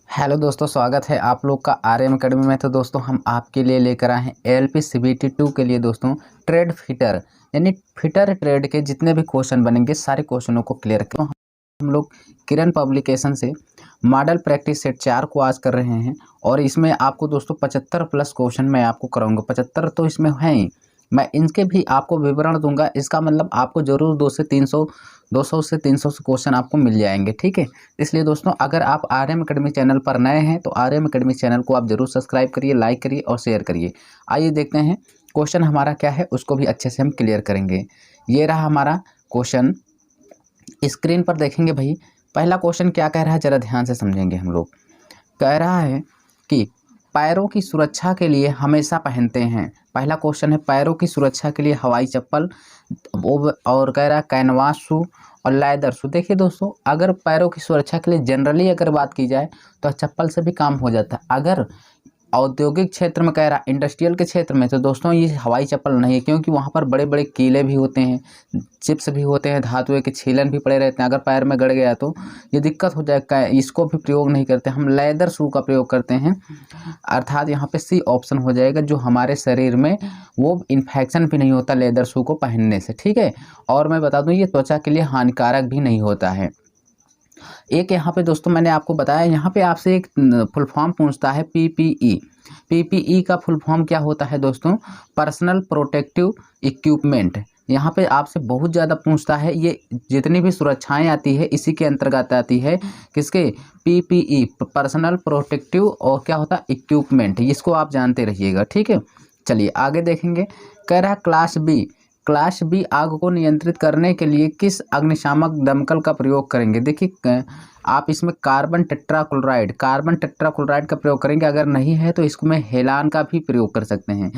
Hello दोस्तों, स्वागत है आप लोग का आरएम अकेडमी में। तो दोस्तों हम आपके लिए लेकर आए हैं एएलपी सीबीटी 2 के लिए दोस्तों ट्रेड फिटर यानी फिटर ट्रेड के जितने भी क्वेश्चन बनेंगे सारे क्वेश्चनों को क्लियर करें। हम लोग किरण पब्लिकेशन से मॉडल प्रैक्टिस सेट 4 को आज कर रहे हैं और इसमें आपको दोस्तों 75 प्लस क्वेश्चन मैं आपको कराऊंगा। 75 तो इसमें हैं ही, मैं इनके भी आपको विवरण दूंगा। इसका मतलब आपको जरूर 200 से 300 क्वेश्चन आपको मिल जाएंगे, ठीक है। इसलिए दोस्तों अगर आप आरएम अकेडमी चैनल पर नए हैं तो आरएम अकेडमी चैनल को आप जरूर सब्सक्राइब करिए, लाइक करिए और शेयर करिए। आइए देखते हैं क्वेश्चन हमारा क्या है, उसको भी अच्छे से हम क्लियर करेंगे। ये रहा हमारा क्वेश्चन, स्क्रीन पर देखेंगे भाई। पहला क्वेश्चन क्या कह रहा है, जरा ध्यान से समझेंगे हम लोग। कह रहा है कि पैरों की सुरक्षा के लिए हमेशा पहनते हैं। पहला क्वेश्चन है पैरों की सुरक्षा के लिए हवाई चप्पल, और कह रहा है कैनवास शू और लेदर शू। देखिए दोस्तों, अगर पैरों की सुरक्षा के लिए जनरली अगर बात की जाए तो चप्पल से भी काम हो जाता है। अगर औद्योगिक क्षेत्र में कह रहा इंडस्ट्रियल के क्षेत्र में तो दोस्तों ये हवाई चप्पल नहीं है, क्योंकि वहाँ पर बड़े बड़े कीले भी होते हैं, चिप्स भी होते हैं, धातुएं के छीलन भी पड़े रहते हैं। अगर पैर में गड़ गया तो ये दिक्कत हो जाएगा, इसको भी प्रयोग नहीं करते हम, लेदर शू का प्रयोग करते हैं। अर्थात यहाँ पे सी ऑप्शन हो जाएगा, जो हमारे शरीर में वो इन्फेक्शन भी नहीं होता लेदर शू को पहनने से, ठीक है। और मैं बता दूँ ये त्वचा के लिए हानिकारक भी नहीं होता है। एक यहाँ पे दोस्तों मैंने आपको बताया, यहाँ पे आपसे एक फुल फॉर्म पूछता है पीपीई। पीपीई का फुल फॉर्म क्या होता है दोस्तों, पर्सनल प्रोटेक्टिव इक्विपमेंट। यहाँ पे आपसे बहुत ज़्यादा पूछता है, ये जितनी भी सुरक्षाएं आती है इसी के अंतर्गत आती है। किसके, पीपीई, पर्सनल प्रोटेक्टिव और क्या होता है इक्विपमेंट, इसको आप जानते रहिएगा, ठीक है। चलिए आगे देखेंगे। कह रहा है क्लास बी आग को नियंत्रित करने के लिए किस अग्निशामक दमकल का प्रयोग करेंगे। देखिए आप इसमें कार्बन टेट्राक्लोराइड का प्रयोग करेंगे। अगर नहीं है तो इसमें हेलान का भी प्रयोग कर सकते हैं।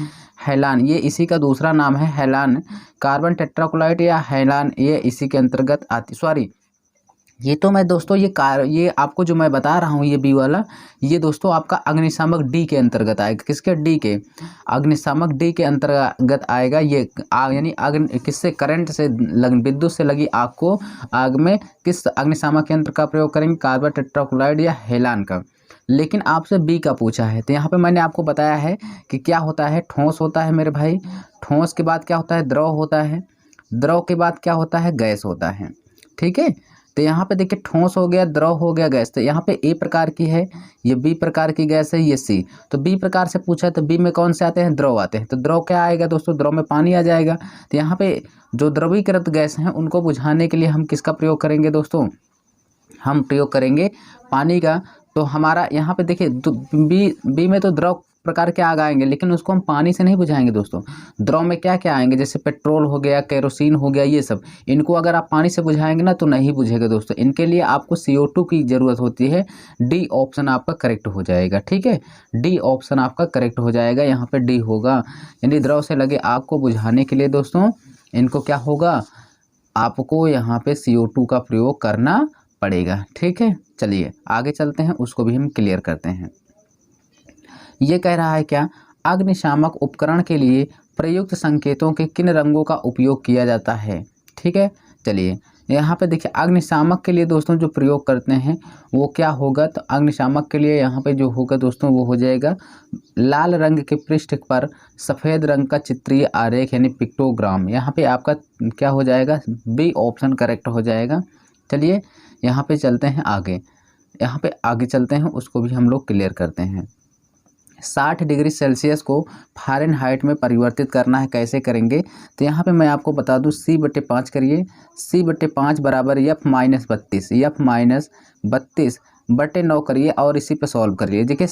हेलान ये इसी का दूसरा नाम है, हेलान। कार्बन टेट्राक्लोराइड या हेलान ये इसी के अंतर्गत आती, सॉरी ये तो मैं दोस्तों ये आपको जो मैं बता रहा हूँ ये बी वाला, ये दोस्तों आपका अग्निशामक डी के अंतर्गत आएगा। किसके, डी के, अग्निशामक डी के अंतर्गत आएगा। ये आग यानी किससे, करंट से विद्युत से लगी आग को, आग में किस अग्निशामक यंत्र का प्रयोग करेंगे, कार्बन टेट्राक्लोराइड या हेलान का। लेकिन आपसे बी का पूछा है तो यहाँ पे मैंने आपको बताया है कि क्या होता है, ठोस होता है मेरे भाई, ठोस के बाद क्या होता है, द्रव होता है, द्रव के बाद क्या होता है, गैस होता है, ठीक है। तो यहाँ पे देखिए ठोस हो गया, द्रव हो गया, गैस। तो यहाँ पे ए प्रकार की है, ये बी प्रकार की गैस है, ये सी। तो बी प्रकार से पूछा है तो बी में कौन से आते हैं, द्रव आते हैं। तो द्रव क्या आएगा दोस्तों, द्रव में पानी आ जाएगा। तो यहाँ पे जो द्रवीकृत गैस हैं उनको बुझाने के लिए हम किसका प्रयोग करेंगे दोस्तों, हम प्रयोग करेंगे पानी का। तो हमारा यहाँ पे देखिए बी में तो द्रव प्रकार के आग आएंगे, लेकिन उसको हम पानी से नहीं बुझाएंगे दोस्तों। द्रव में क्या क्या आएंगे, जैसे पेट्रोल हो गया, केरोसिन हो गया, ये सब। इनको अगर आप पानी से बुझाएंगे ना तो नहीं बुझेगा दोस्तों। इनके लिए आपको CO2 की ज़रूरत होती है। डी ऑप्शन आपका करेक्ट हो जाएगा, ठीक है। डी ऑप्शन आपका करेक्ट हो जाएगा, यहाँ पे डी होगा। यानी द्रव से लगे आग को बुझाने के लिए दोस्तों इनको क्या होगा, आपको यहाँ पे CO2 का प्रयोग करना पड़ेगा, ठीक है। चलिए आगे चलते हैं, उसको भी हम क्लियर करते हैं। ये कह रहा है क्या, अग्निशामक उपकरण के लिए प्रयुक्त संकेतों के किन रंगों का उपयोग किया जाता है, ठीक है। चलिए यहाँ पे देखिए अग्निशामक के लिए दोस्तों जो प्रयोग करते हैं वो क्या होगा, तो अग्निशामक के लिए यहाँ पे जो होगा दोस्तों वो हो जाएगा लाल रंग के पृष्ठ पर सफ़ेद रंग का चित्रीय आरेख यानी पिक्टोग्राम। यहाँ पे आपका क्या हो जाएगा, बी ऑप्शन करेक्ट हो जाएगा। चलिए यहाँ पे चलते हैं आगे, यहाँ पे आगे चलते हैं, उसको भी हम लोग क्लियर करते हैं। 60 डिग्री सेल्सियस को फ़ारेनहाइट में परिवर्तित करना है, कैसे करेंगे। तो यहाँ पे मैं आपको बता दूँ C/5 करिए, C/5 बराबर F-32/9 करिए और इसी पे सॉल्व करिए। देखिए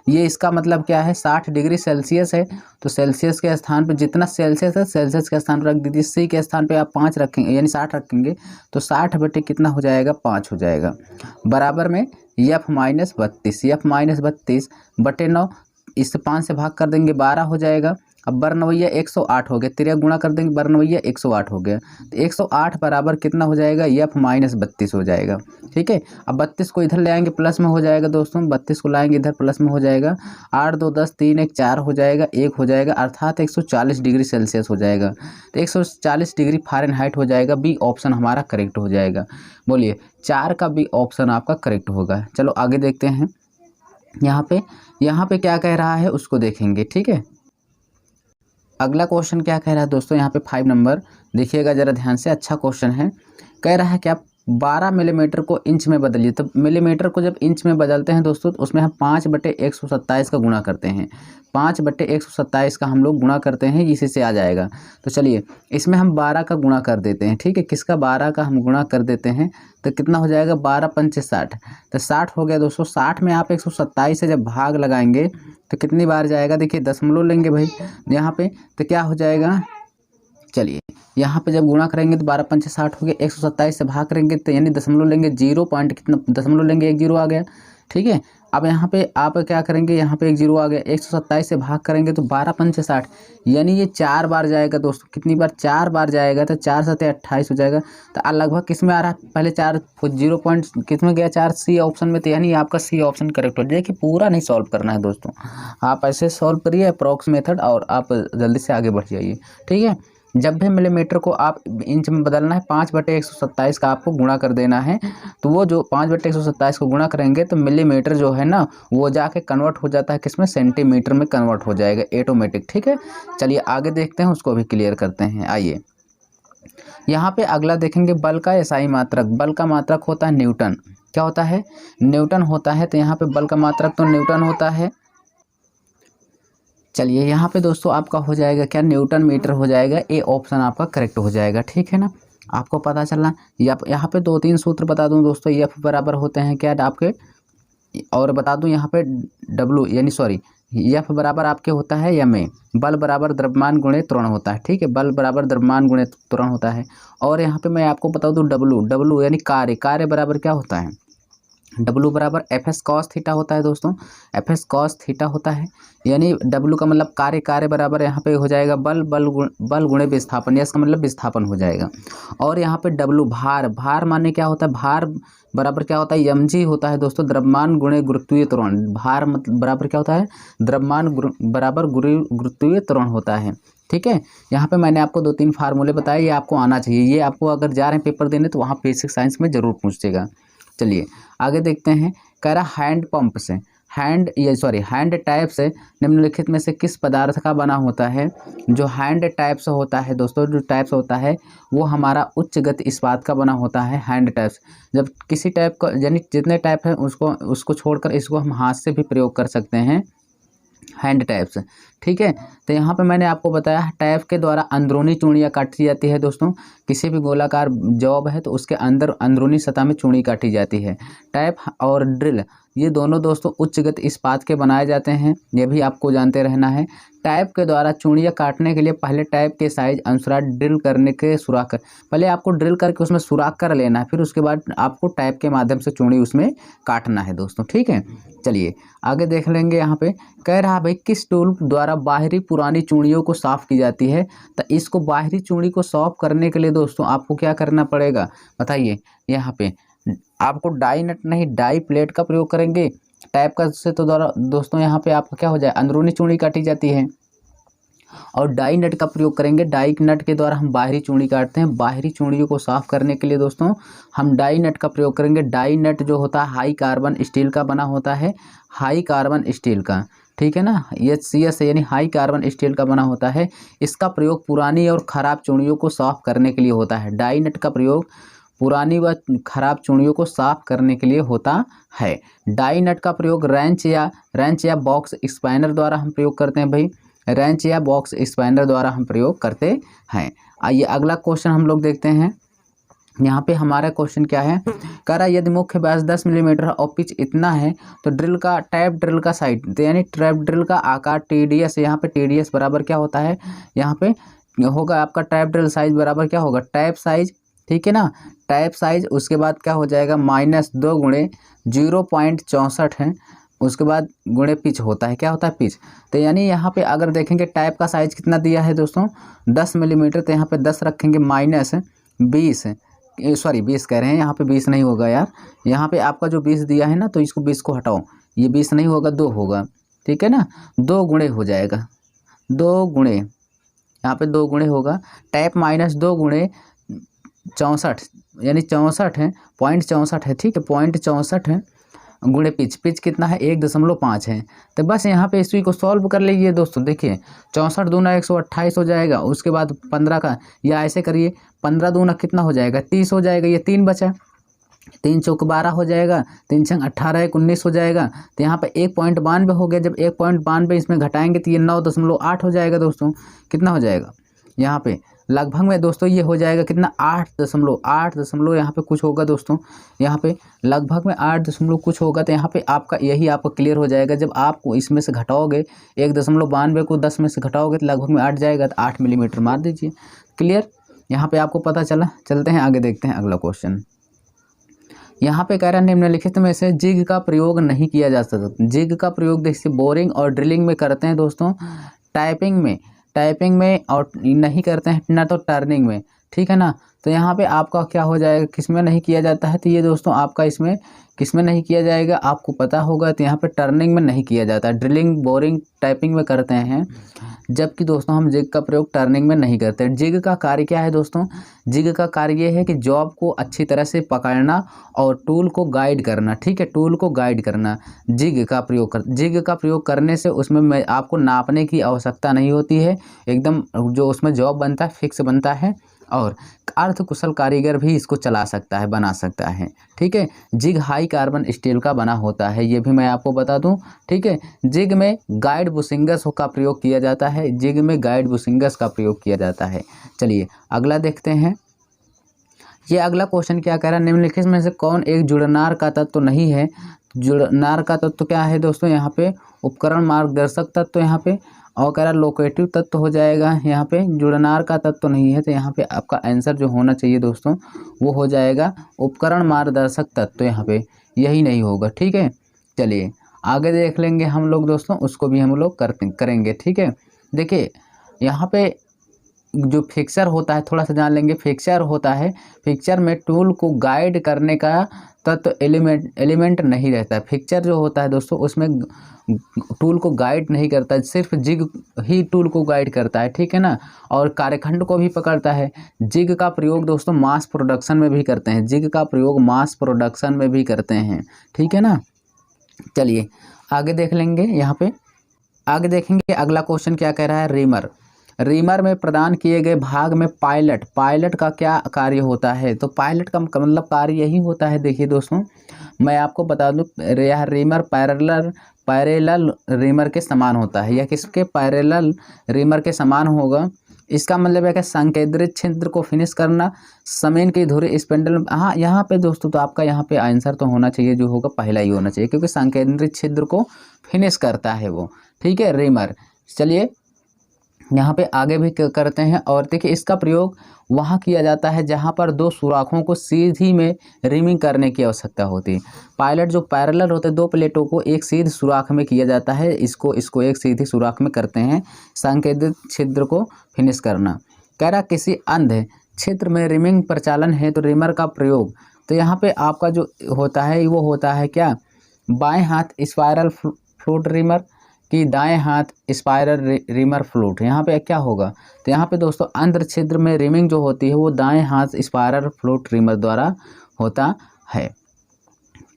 ये इसका मतलब क्या है, 60 डिग्री सेल्सियस है तो सेल्सियस के स्थान पे जितना सेल्सियस है सेल्सियस के स्थान पर रख दीजिए। सी के स्थान पे आप 5 रखेंगे यानी 60 रखेंगे तो 60 बटे कितना हो जाएगा, 5 हो जाएगा। बराबर में F-32/9 इससे 5 से भाग कर देंगे 12 हो जाएगा। अब बरनवैया 108 हो गया, तिरक गुणा कर देंगे, बरनवैया 108 हो गया। तो 108 बराबर कितना हो जाएगा, F-32 हो जाएगा, ठीक है। अब 32 को इधर ले आएंगे प्लस में हो जाएगा दोस्तों, 32 को लाएंगे इधर प्लस में हो जाएगा। 8 2 10 3 1 4 हो जाएगा, 1 हो जाएगा, अर्थात 140 डिग्री सेल्सियस हो जाएगा। तो 140 डिग्री फ़ारेनहाइट हो जाएगा। बी ऑप्शन हमारा करेक्ट हो जाएगा। बोलिए 4 का बी ऑप्शन आपका करेक्ट होगा। चलो आगे देखते हैं। यहाँ पे क्या कह रहा है उसको देखेंगे, ठीक है। अगला क्वेश्चन क्या कह रहा है दोस्तों, यहाँ पे 5 नंबर देखिएगा ज़रा ध्यान से, अच्छा क्वेश्चन है। कह रहा है कि आप 12 मिलीमीटर को इंच में बदलिए। तो मिलीमीटर को जब इंच में बदलते हैं दोस्तों, तो उसमें हम 5/127 का गुणा करते हैं। 5/127 का हम लोग गुणा करते हैं, इसी से आ जाएगा। तो चलिए इसमें हम 12 का गुणा कर देते हैं, ठीक है। किसका 12 का हम गुणा कर देते हैं तो कितना हो जाएगा, 12 पंचे 60, तो 60 हो गया दोस्तों। 60 में आप 127 से जब भाग लगाएंगे तो कितनी बार जाएगा, देखिए दशमलव लेंगे भाई यहाँ पे, तो क्या हो जाएगा, चलिए यहाँ पे जब गुणा करेंगे तो 12 पंचे 60 हो गया, 127 से भाग करेंगे तो यानी दशमलव लेंगे, 0 पॉइंट कितना दशमलव लेंगे, 1 0 आ गया, ठीक है। अब यहाँ पे आप क्या करेंगे, यहाँ पे 1 0 आ गया, 127 से भाग करेंगे तो 12 पंचे 60, यानी ये 4 बार जाएगा दोस्तों। कितनी बार, 4 बार जाएगा, तो 4 7 28 हो जाएगा। तो लगभग किस में आ रहा है, पहले 4 0 पॉइंट किस में गया, 4 सी ऑप्शन में, तो यानी आपका सी ऑप्शन करेक्ट हो। देखिए पूरा नहीं सॉल्व करना है दोस्तों, आप ऐसे सॉल्व करिए अप्रॉक्स मेथड और आप जल्दी से आगे बढ़ जाइए, ठीक है। जब भी मिलीमीटर को आप इंच में बदलना है, 5/127 का आपको गुणा कर देना है। तो वो जो 5/127 को गुणा करेंगे तो मिलीमीटर जो है ना वो जाके कन्वर्ट हो जाता है किसमें, सेंटीमीटर में कन्वर्ट हो जाएगा ऑटोमेटिक, ठीक है। चलिए आगे देखते हैं, उसको भी क्लियर करते हैं। आइए यहाँ पे अगला देखेंगे, बल का एसआई मात्रक। बल का मात्रक होता है न्यूटन। क्या होता है, न्यूटन होता है। तो यहाँ पे बल का मात्रक तो न्यूटन होता है। चलिए यहाँ पे दोस्तों आपका हो जाएगा क्या, न्यूटन मीटर हो जाएगा, ए ऑप्शन आपका करेक्ट हो जाएगा, ठीक है ना। आपको पता चलना, यहाँ पे 2-3 सूत्र बता दूं दोस्तों। एफ बराबर होते हैं क्या आपके, और बता दूं यहाँ पे डब्लू यानी सॉरी एफ बराबर आपके होता है एम ए, बल बराबर द्रव्यमान गुणे त्वरण होता है, ठीक है। बल बराबर द्रव्यमान गुणे त्वरण होता है। और यहाँ पे मैं आपको बता दूं डब्लू यानी कार्य बराबर क्या होता है, डब्लू बराबर एफ एस कॉस थीटा होता है दोस्तों। एफ एस कॉस थीटा होता है, यानी डब्लू का मतलब कार्य बराबर यहाँ पे हो जाएगा बल गुणे विस्थापन, या इसका मतलब विस्थापन हो जाएगा। और यहाँ पे डब्लू भार माने क्या होता है, भार बराबर क्या होता है, एम जी होता है दोस्तों, द्रव्यमान गुणे गुरुत्वीय त्वरण। भार मतलब बराबर क्या होता है, द्रव्यमान बराबर गुरुत्वीय त्वरण होता है, ठीक है। यहाँ पे मैंने आपको 2-3 फार्मूले बताए, ये आपको आना चाहिए। ये आपको अगर जा रहे हैं पेपर देने तो वहाँ बेसिक साइंस में ज़रूर पूछेगा। चलिए आगे देखते हैं। कह रहा हैंड पंप से, हैंड टाइप से निम्नलिखित में से किस पदार्थ का बना होता है। जो हैंड टाइप से होता है दोस्तों, जो टाइप से होता है वो हमारा उच्च गति इस्पात का बना होता है। हैंड टाइप जब किसी टाइप का यानी जितने टाइप है उसको छोड़कर इसको हम हाथ से भी प्रयोग कर सकते हैं, हैंड टाइप्स, ठीक है। तो यहाँ पे मैंने आपको बताया टैप के द्वारा अंदरूनी चूड़ियाँ काटी जाती है दोस्तों। किसी भी गोलाकार जॉब है तो उसके अंदर अंदरूनी सतह में चूड़ी काटी जाती है। टैप और ड्रिल ये दोनों दोस्तों उच्च गति इस्पात के बनाए जाते हैं, ये भी आपको जानते रहना है। टैप के द्वारा चूड़ियाँ काटने के लिए पहले टैप के साइज अनुसार ड्रिल करने के सुराख पहले आपको ड्रिल करके उसमें सुराख कर लेना है, फिर उसके बाद आपको टैप के माध्यम से चूड़ी उसमें काटना है दोस्तों, ठीक है। चलिए आगे देख लेंगे। यहाँ पे कह रहा भाई किस टूल द्वारा बाहरी पुरानी चूड़ियों को साफ़ की जाती है। तो इसको बाहरी चूड़ी को साफ़ करने के लिए दोस्तों आपको क्या करना पड़ेगा बताइए। यहाँ पे आपको डाई नट नहीं डाई प्लेट का प्रयोग करेंगे। टैप का से तो द्वारा दोस्तों यहाँ पे आपका क्या हो जाए, अंदरूनी चूड़ी काटी जाती है, और डाई नट का प्रयोग करेंगे। डाई नट के द्वारा हम बाहरी चूड़ी काटते हैं। बाहरी चूड़ियों को साफ़ करने के लिए दोस्तों हम डाई नट का प्रयोग करेंगे। डाई नट जो होता है हाई कार्बन स्टील का बना होता है, हाई कार्बन स्टील का, ठीक है ना। HCS यानी हाई कार्बन स्टील का बना होता है। इसका प्रयोग पुरानी और ख़राब चूड़ियों को साफ़ करने के लिए होता है। डाई नट का प्रयोग पुरानी व खराब चूड़ियों को साफ़ करने के लिए होता है। डाई नट का प्रयोग रेंच या बॉक्स स्पैनर द्वारा हम प्रयोग करते हैं भाई। रेंच या बॉक्स स्पैनर द्वारा हम प्रयोग करते हैं। आइए अगला क्वेश्चन हम लोग देखते हैं। यहाँ पे हमारा क्वेश्चन क्या है, कह रहा यदि मुख्य व्यास 10 मिलीमीटर और पिच इतना है तो टैप ड्रिल का साइड तो यानी ट्रैप ड्रिल का आकार TDS। यहाँ पे TDS बराबर क्या होता है, यहाँ पे होगा आपका टैप ड्रिल साइज बराबर क्या होगा, टैप साइज, ठीक है ना। टैप साइज उसके बाद क्या हो जाएगा -2 गुणे 0.64 है, उसके बाद गुणे पिच होता है, क्या होता है पिच। तो यानी यहाँ पे अगर देखेंगे टैप का साइज कितना दिया है दोस्तों 10 मिलीमीटर, तो यहाँ पे 10 रखेंगे -20 कह रहे हैं, यहाँ पे 20 नहीं होगा यार। यहाँ पे आपका जो 20 दिया है ना तो इसको 20 को हटाओ, ये 20 नहीं होगा 2 होगा, ठीक है ना। 2 गुणे हो जाएगा, 2 गुणे यहाँ पे 2 गुणे होगा। टैप -2 गुणे 64 यानी 64 है, 0.64 है, ठीक है 0.64 है। गुणे पिच, पिच कितना है 1.5 है। तो बस यहाँ पे इसी को सॉल्व कर लीजिए दोस्तों। देखिए 64 दूना 128 हो जाएगा, उसके बाद 15 का, या ऐसे करिए 15 दूना कितना हो जाएगा 30 हो जाएगा, ये 3 बचा, 3 चौक 12 हो जाएगा, 3 छंग 18 1 19 हो जाएगा। तो यहाँ पे 1.92 हो गया, जब 1.92 इसमें घटाएंगे तो ये 9.8 हो जाएगा दोस्तों। कितना हो जाएगा यहाँ पे लगभग में दोस्तों, ये हो जाएगा कितना 8 दशमलव यहाँ पे कुछ होगा दोस्तों, यहाँ पे लगभग में 8 दशमलव कुछ होगा। तो यहाँ पे आपका यही आपका क्लियर हो जाएगा। जब आप इसमें से घटाओगे 1.92 को 10 में से घटाओगे तो लगभग में 8 जाएगा, तो 8 मिलीमीटर मार दीजिए। क्लियर, यहाँ पे आपको पता चला। चलते हैं आगे, देखते हैं अगला क्वेश्चन। यहाँ पे कह रहा है निम्नलिखित में से जिग का प्रयोग नहीं किया जा सकता। जिग का प्रयोग देखिए बोरिंग और ड्रिलिंग में करते हैं दोस्तों, टाइपिंग में और नहीं करते हैं ना तो टर्निंग में, ठीक है ना। तो यहाँ पे आपका क्या हो जाएगा, किसमें नहीं किया जाता है, तो ये दोस्तों आपका इसमें किसमें नहीं किया जाएगा आपको पता होगा। तो यहाँ पे टर्निंग में नहीं किया जाता, ड्रिलिंग बोरिंग टाइपिंग में करते हैं, जबकि दोस्तों हम जिग का प्रयोग टर्निंग में नहीं करते। जिग का कार्य क्या है दोस्तों, जिग का कार्य ये है कि जॉब को अच्छी तरह से पकड़ना और टूल को गाइड करना, ठीक है, टूल को गाइड करना। जिग का प्रयोग करने से उसमें आपको नापने की आवश्यकता नहीं होती है, एकदम जो उसमें जॉब बनता है फिक्स बनता है, और अर्ध कुशल कारीगर भी इसको चला सकता है, बना सकता है, ठीक है। जिग हाई कार्बन स्टील का बना होता है, ये भी मैं आपको बता दूं, ठीक है। जिग में गाइड बुशिंगस का प्रयोग किया जाता है, जिग में गाइड बुशिंगस का प्रयोग किया जाता है। चलिए अगला देखते हैं। ये अगला क्वेश्चन क्या कह रहा है, निम्नलिखित में से कौन एक जुड़नार का तत्व नहीं है। जुड़नार का तत्व क्या है दोस्तों, यहाँ पे उपकरण मार्गदर्शक तत्व, यहाँ पे और कह रहा लोकेटिव तत्व हो जाएगा, यहाँ पे जुड़नार का तत्व नहीं है। तो यहाँ पे आपका आंसर जो होना चाहिए दोस्तों वो हो जाएगा उपकरण मार्गदर्शक तत्व, यहाँ पे यही नहीं होगा, ठीक है। चलिए आगे देख लेंगे हम लोग दोस्तों, उसको भी हम लोग करेंगे, ठीक है। देखिए यहाँ पे जो फिक्सर होता है थोड़ा सा जान लेंगे। फिक्सर होता है, फिक्सर में टूल को गाइड करने का तत्व एलिमेंट नहीं रहता है। फिक्सर जो होता है दोस्तों उसमें टूल को गाइड नहीं करता है, सिर्फ जिग ही टूल को गाइड करता है, ठीक है ना, और कार्यखंड को भी पकड़ता है। जिग का प्रयोग दोस्तों मास प्रोडक्शन में भी करते हैं, जिग का प्रयोग मास प्रोडक्शन में भी करते हैं, ठीक है ना। चलिए आगे देख लेंगे, यहाँ पे आगे देखेंगे अगला क्वेश्चन क्या कह रहा है। रीमर में प्रदान किए गए भाग में पायलट का क्या कार्य होता है। तो पायलट का मतलब कार्य यही होता है। देखिए दोस्तों मैं आपको बता दूं, यह रीमर पैरेलल रीमर के समान होता है, या किसके पैरेलल रीमर के समान होगा। इसका मतलब है कि संकेंद्रित छिद्र को फिनिश करना, समीन की धुरी स्पिंडल। हाँ यहाँ पे दोस्तों तो आपका यहाँ पे आंसर तो होना चाहिए, जो होगा पहला ही होना चाहिए, क्योंकि संकेंद्रित छिद्र को फिनिश करता है वो, ठीक है, रीमर। चलिए यहाँ पे आगे भी करते हैं, और देखिए इसका प्रयोग वहाँ किया जाता है जहाँ पर दो सुराखों को सीधी में रिमिंग करने की आवश्यकता होती है। पायलट जो पैरेलल होते हैं, दो प्लेटों को एक सीधी सुराख में किया जाता है, इसको एक सीधी सुराख में करते हैं, संकेंद्रित छिद्र को फिनिश करना। कह रहा किसी अंध क्षेत्र में रिमिंग प्रचालन है तो रिमर का प्रयोग। तो यहाँ पे आपका जो होता है वो होता है क्या, बाएँ हाथ स्पायरल फ्लूट रिमर कि दाएं हाथ स्पाइरल रिमर फ्लूट। यहाँ पे क्या होगा, तो यहाँ पे दोस्तों अंतर छिद्र में रिमिंग जो होती है वो दाएं हाथ स्पाइरल फ्लूट रिमर द्वारा होता है।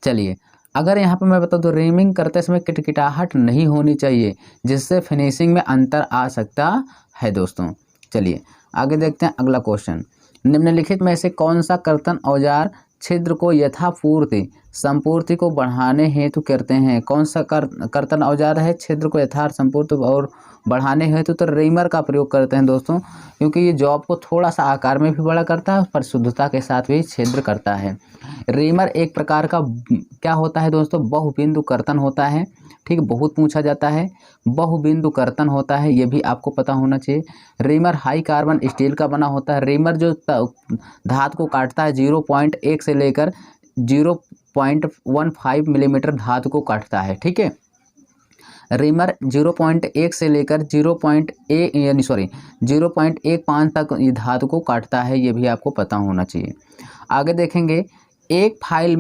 चलिए अगर यहाँ पे मैं बता दूँ, रिमिंग करते समय किटकिटाहट नहीं होनी चाहिए, जिससे फिनिशिंग में अंतर आ सकता है दोस्तों। चलिए आगे देखते हैं अगला क्वेश्चन। निम्नलिखित में से कौन सा कर्तन औजार छिद्र को यथापूर्ति संपूर्ति को बढ़ाने हेतु करते हैं। कौन सा कर्तन औजार है छिद्र को यथार्थ संपूर्ति और बढ़ाने हेतु, तो रीमर का प्रयोग करते हैं दोस्तों, क्योंकि ये जॉब को थोड़ा सा आकार में भी बड़ा करता है पर शुद्धता के साथ भी छिद्र करता है। रीमर एक प्रकार का क्या होता है दोस्तों, बहुबिंदु कर्तन होता है, ठीक, बहुत पूछा जाता है, बहुबिंदु कर्तन होता है, ये भी आपको पता होना चाहिए। रीमर हाई कार्बन स्टील का बना होता है। रीमर जो धातु को काटता है 0.1 से लेकर 0.15 मिलीमीटर धातु को काटता है, ठीक है। रीमर 0.1 से लेकर 0.15 तक ये धातु को काटता है, ये भी आपको पता होना चाहिए। आगे देखेंगे, एक फाइल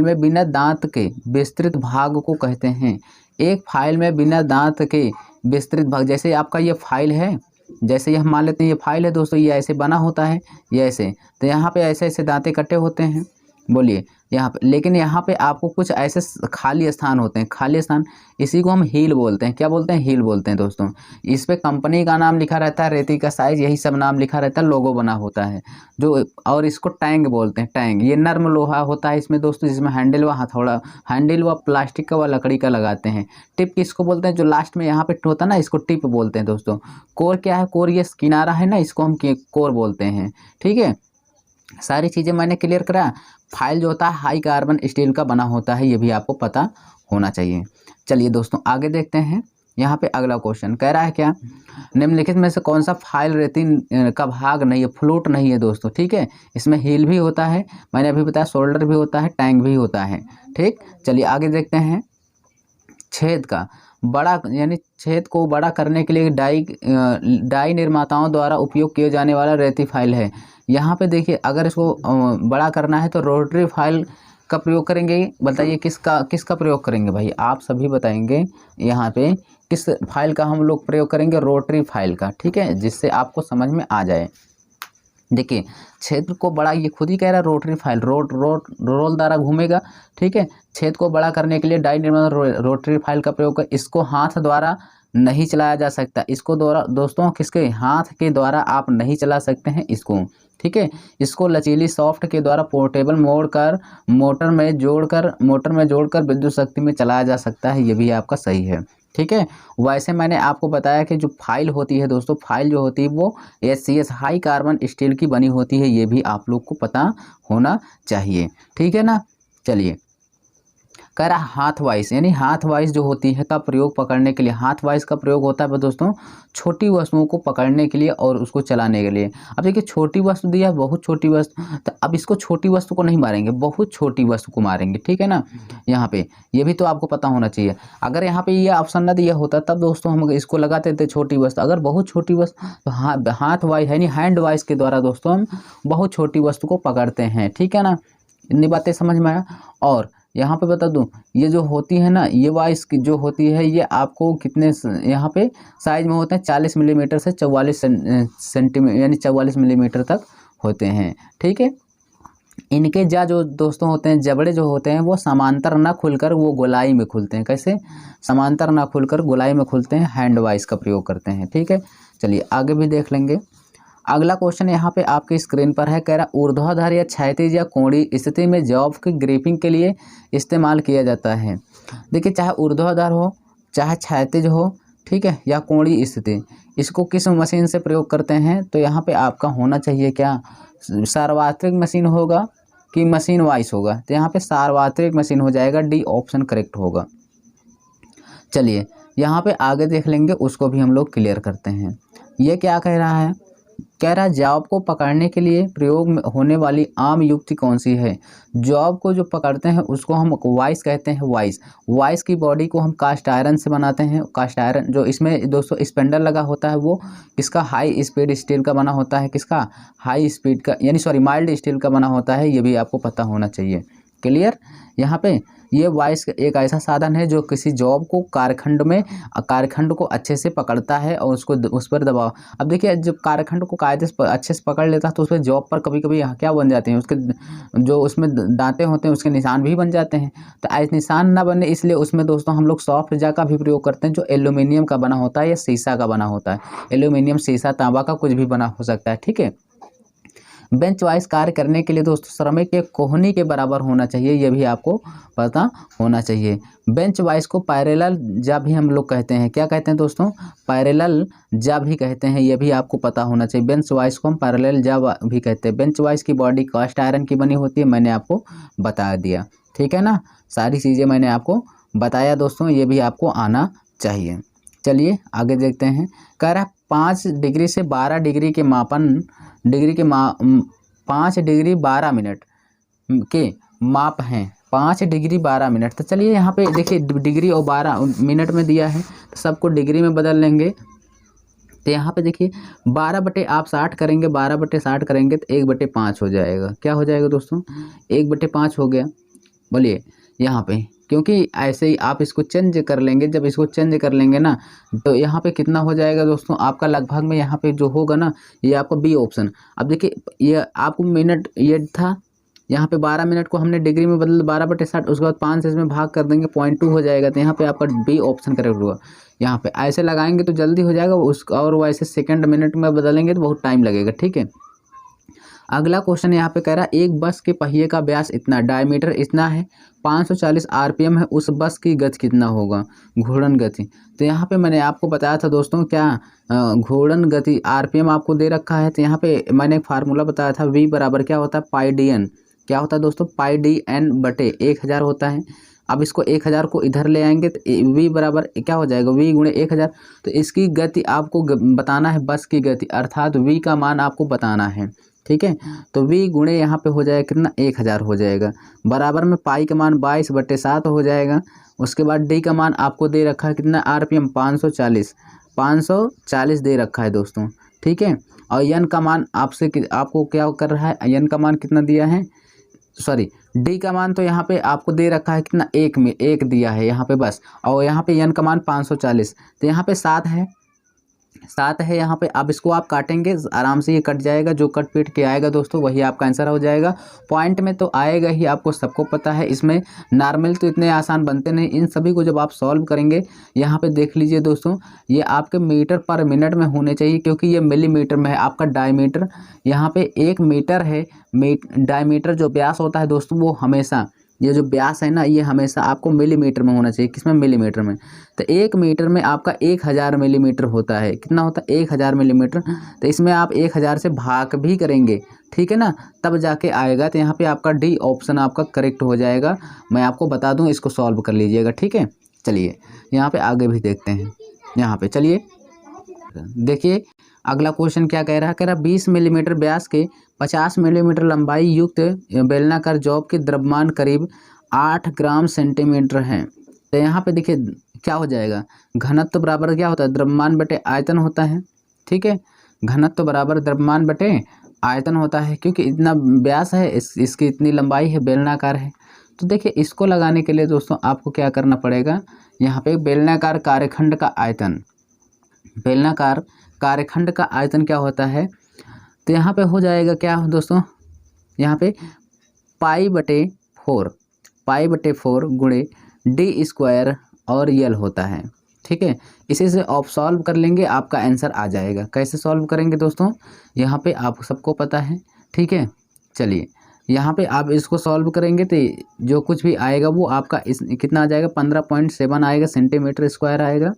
में बिना दांत के विस्तृत भाग को कहते हैं। एक फाइल में बिना दांत के विस्तृत भाग, जैसे आपका ये फाइल है, जैसे ये हम मान लेते हैं ये फाइल है दोस्तों, ये ऐसे बना होता है, ये ऐसे, तो यहाँ पे ऐसे ऐसे दांते कटे होते हैं, बोलिए, यहाँ पे, लेकिन यहाँ पे आपको कुछ ऐसे खाली स्थान होते हैं, खाली स्थान, इसी को हम हील बोलते हैं। क्या बोलते हैं? हील बोलते हैं दोस्तों। इस पे कंपनी का नाम लिखा रहता है, रेती का साइज, यही सब नाम लिखा रहता है, लोगो बना होता है जो, और इसको टैंग बोलते हैं। टैंग ये नर्म लोहा होता है इसमें दोस्तों, जिसमें हैंडल व हथौड़ा, हैंडल व प्लास्टिक का व लकड़ी का लगाते हैं। टिप किसको बोलते हैं? जो लास्ट में यहाँ पे होता है ना, इसको टिप बोलते हैं दोस्तों। कोर क्या है? कोर ये किनारा है ना, इसको हम कोर बोलते हैं। ठीक है, सारी चीज़ें मैंने क्लियर करा। फाइल जो होता है हाई कार्बन स्टील का बना होता है, ये भी आपको पता होना चाहिए। चलिए दोस्तों आगे देखते हैं। यहाँ पे अगला क्वेश्चन कह रहा है क्या, निम्नलिखित में से कौन सा फाइल रेती का भाग नहीं है, फ्लूट नहीं है दोस्तों। ठीक है, इसमें हील भी होता है, मैंने अभी बताया, शोल्डर भी होता है, टैंक भी होता है। ठीक, चलिए आगे देखते हैं। छेद का बड़ा, यानी छेद को बड़ा करने के लिए डाई निर्माताओं द्वारा उपयोग किए जाने वाला रेती फाइल है। यहाँ पे देखिए, अगर इसको बड़ा करना है तो रोटरी फाइल का प्रयोग करेंगे। बताइए किसका प्रयोग करेंगे भाई, आप सभी बताएंगे। यहाँ पे किस फाइल का हम लोग प्रयोग करेंगे? रोटरी फाइल का। ठीक है, जिससे आपको समझ में आ जाए। देखिए, क्षेत्र को बड़ा, ये खुद ही कह रहा है, रोटरी फाइल रोल द्वारा घूमेगा। ठीक है, छेद को बड़ा करने के लिए डाई निर्माण रोटरी फाइल का प्रयोग कर, इसको हाथ द्वारा नहीं चलाया जा सकता। इसको द्वारा दोस्तों, किसके? हाथ के द्वारा आप नहीं चला सकते हैं इसको। ठीक है, इसको लचीली सॉफ्ट के द्वारा पोर्टेबल मोटर में जोड़कर विद्युत शक्ति में चलाया जा सकता है। ये भी आपका सही है। ठीक है, वैसे मैंने आपको बताया कि जो फाइल होती है दोस्तों, फाइल जो होती है वो HCS हाई कार्बन स्टील की बनी होती है, ये भी आप लोग को पता होना चाहिए। ठीक है ना। चलिए, कह रहा हाथ वाइस, यानी हाथ वाइस जो होती है का प्रयोग पकड़ने के लिए, हाथ वाइस का प्रयोग होता है दोस्तों छोटी वस्तुओं को पकड़ने के लिए और उसको चलाने के लिए। अब देखिए, छोटी वस्तु दिया, बहुत छोटी वस्तु, तो अब इसको छोटी वस्तु को नहीं मारेंगे, बहुत छोटी वस्तु को मारेंगे। ठीक है ना, यहाँ पे ये भी तो आपको पता होना चाहिए। अगर यहाँ पे ये ऑप्शन ना दिया होता तब दोस्तों हम इसको लगाते थे छोटी वस्तु। अगर बहुत छोटी वस्तु तो हाथ वाइस यानी हैंड वाइस के द्वारा दोस्तों हम बहुत छोटी वस्तु को पकड़ते हैं। ठीक है ना, इतनी बातें समझ में आया। और यहाँ पे बता दूं, ये जो होती है ना, ये वाइस की जो होती है, ये आपको कितने यहाँ पे साइज में होते हैं? 40 मिलीमीटर से 44 सेंटीमीटर, यानी 44 मिलीमीटर तक होते हैं। ठीक है, इनके जो दोस्तों होते हैं, जबड़े जो होते हैं वो समांतर ना खुलकर वो गोलाई में खुलते हैं। कैसे? समांतर ना खुलकर गोलाई में खुलते हैं, हैंड वाइस का प्रयोग करते हैं। ठीक है, चलिए आगे भी देख लेंगे। अगला क्वेश्चन यहाँ पे आपकी स्क्रीन पर है, कह रहा ऊर्ध्वाधर या क्षैतिज या कोणीय स्थिति में जॉब की ग्रिपिंग के लिए इस्तेमाल किया जाता है। देखिए, चाहे ऊर्ध्वाधर हो चाहे क्षैतिज हो, ठीक है, या कोणीय स्थिति, इसको किस मशीन से प्रयोग करते हैं? तो यहाँ पे आपका होना चाहिए क्या, सार्वत्रिक मशीन होगा कि मशीन वाइस होगा? तो यहाँ पे सार्वत्रिक मशीन हो जाएगा, डी ऑप्शन करेक्ट होगा। चलिए यहाँ पे आगे देख लेंगे, उसको भी हम लोग क्लियर करते हैं। ये क्या कह रहा है, कह रहा है जॉब को पकड़ने के लिए प्रयोग में होने वाली आम युक्ति कौन सी है? जॉब को जो पकड़ते हैं उसको हम वाइस कहते हैं। वाइस की बॉडी को हम कास्ट आयरन से बनाते हैं। कास्ट आयरन जो इसमें दोस्तों स्पेंडर लगा होता है वो किसका? हाई स्पीड स्टील का बना होता है। किसका? हाई स्पीड का, यानी सॉरी माइल्ड स्टील का बना होता है। ये भी आपको पता होना चाहिए। क्लियर। यहाँ पे ये वाइस एक ऐसा साधन है जो किसी जॉब को कार्यखंड को अच्छे से पकड़ता है और उसको उस पर दबाव। अब देखिए, जब कार्यखंड को कायदे से अच्छे से पकड़ लेता है तो उस पर जॉब पर कभी कभी क्या बन जाते हैं, उसके जो उसमें दांतें होते हैं उसके निशान भी बन जाते हैं। तो ऐसे निशान ना बने इसलिए उसमें दोस्तों हम लोग सॉफ्ट जा का भी प्रयोग करते हैं, जो एल्यूमिनियम का बना होता है या शीशा का बना होता है। एल्यूमिनियम, शीशा, तांबा का कुछ भी बना हो सकता है। ठीक है। बेंच वाइज कार्य करने के लिए दोस्तों श्रमिक के कोहनी के बराबर होना चाहिए, यह भी आपको पता होना चाहिए। बेंच वाइज को पैरेलल जा भी हम लोग कहते हैं। क्या कहते हैं दोस्तों? पैरेलल जा भी कहते हैं, यह भी आपको पता होना चाहिए। बेंच वाइज को हम पैरेलल जा भी कहते हैं। बेंच वाइज की बॉडी कास्ट आयरन की बनी होती है, मैंने आपको बता दिया। ठीक है ना, सारी चीज़ें मैंने आपको बताया दोस्तों, ये भी आपको आना चाहिए। चलिए आगे देखते हैं। कह रहा है 5 डिग्री से 12 डिग्री के मापन 5 डिग्री 12 मिनट के माप हैं। 5 डिग्री 12 मिनट। तो चलिए यहाँ पे देखिए, डिग्री और 12 मिनट में दिया है तो सबको डिग्री में बदल लेंगे। तो यहाँ पे देखिए 12/60 करेंगे, 12/60 करेंगे तो 1/5 हो जाएगा। क्या हो जाएगा दोस्तों? 1/5 हो गया। बोलिए यहाँ पे, क्योंकि ऐसे ही आप इसको चेंज कर लेंगे। जब इसको चेंज कर लेंगे ना तो यहाँ पे कितना हो जाएगा दोस्तों आपका? लगभग में यहाँ पे जो होगा ना, ये आपका बी ऑप्शन। अब देखिए, ये आपको मिनट ये था यहाँ पे 12 मिनट को हमने डिग्री में बदल 12/60, उसके बाद 5 से इसमें भाग कर देंगे 0.2 हो जाएगा। तो यहाँ पे आपका बी ऑप्शन करेक्ट हुआ। यहाँ पे ऐसे लगाएंगे तो जल्दी हो जाएगा और वैसे सेकंड मिनट में बदलेंगे तो बहुत टाइम लगेगा, ठीक है। अगला क्वेश्चन यहाँ पे कह रहा है एक बस के पहिए का व्यास इतना, डायमीटर इतना है, 540 आरपीएम है, उस बस की गति कितना होगा, घूर्णन गति। तो यहाँ पे मैंने आपको बताया था दोस्तों क्या घूर्णन गति आरपीएम आपको दे रखा है। तो यहाँ पे मैंने एक फार्मूला बताया था, v बराबर क्या होता है पाई डी एन, क्या होता है दोस्तों पाई डी एन बटे 1000 होता है। अब इसको 1000 को इधर ले आएंगे तो v बराबर क्या हो जाएगा, v गुणे 1000। तो इसकी गति आपको बताना है, बस की गति, अर्थात v का मान आपको बताना है, ठीक है। तो v गुणे यहाँ पे हो जाएगा कितना 1000 हो जाएगा, बराबर में पाई का मान 22/7 हो जाएगा। उसके बाद डी का मान आपको दे रखा है कितना आरपीएम 540 दे रखा है दोस्तों, ठीक है। और एन का मान आपको क्या कर रहा है, एन का मान कितना दिया है, सॉरी डी का मान तो यहाँ पे आपको दे रखा है कितना एक दिया है यहाँ पे बस, और यहाँ पे एन का मान 540। तो यहाँ पे 7 है यहाँ पे। अब इसको आप काटेंगे आराम से, ये कट जाएगा, जो कट पीट के आएगा दोस्तों वही आपका आंसर हो जाएगा। पॉइंट में तो आएगा ही, आपको सबको पता है। इसमें नॉर्मल तो इतने आसान बनते नहीं, इन सभी को जब आप सॉल्व करेंगे यहाँ पे देख लीजिए दोस्तों, ये आपके मीटर पर मिनट में होने चाहिए, क्योंकि ये मिलीमीटर में है। आपका डायमीटर यहाँ पे 1 मीटर है, डायमीटर जो व्यास होता है दोस्तों वो हमेशा, ये जो व्यास है ना ये हमेशा आपको मिलीमीटर में होना चाहिए। किसमें, मिलीमीटर में। तो 1 मीटर में आपका 1000 मिलीमीटर होता है, कितना होता है 1000 मिलीमीटर। तो इसमें आप 1000 से भाग भी करेंगे, ठीक है ना, तब जाके आएगा। तो यहाँ पे आपका डी ऑप्शन आपका करेक्ट हो जाएगा। मैं आपको बता दूँ, इसको सॉल्व कर लीजिएगा, ठीक है। चलिए यहाँ पे आगे भी देखते हैं। यहाँ पे चलिए देखिए अगला क्वेश्चन क्या कह रहा है, कह रहा 20 मिलीमीटर व्यास के 50 मिलीमीटर लंबाई युक्त बेलनाकार जॉब के द्रव्यमान करीब 8 ग्राम सेंटीमीटर है। तो यहाँ पे देखिए क्या हो जाएगा, घनत्व बराबर क्या होता है, द्रव्यमान बटे आयतन होता है, ठीक है। घनत्व बराबर द्रव्यमान बटे आयतन होता है, क्योंकि इतना व्यास है, इसकी इतनी लंबाई है, बेलनाकार है। तो देखिए इसको लगाने के लिए दोस्तों आपको क्या करना पड़ेगा, यहाँ पे बेलनाकार कार्यखंड का आयतन, बेलनाकार कार्यखंड का आयतन क्या होता है। तो यहाँ पे हो जाएगा क्या दोस्तों, यहाँ पे पाई/4 गुणे डी स्क्वायर और यल होता है, ठीक है। इसी से आप सॉल्व कर लेंगे, आपका आंसर आ जाएगा। कैसे सॉल्व करेंगे दोस्तों, यहाँ पे आप सबको पता है, ठीक है। चलिए यहाँ पे आप इसको सॉल्व करेंगे तो जो कुछ भी आएगा वो आपका कितना आ जाएगा, 15.7 आएगा, सेंटीमीटर स्क्वायर आएगा,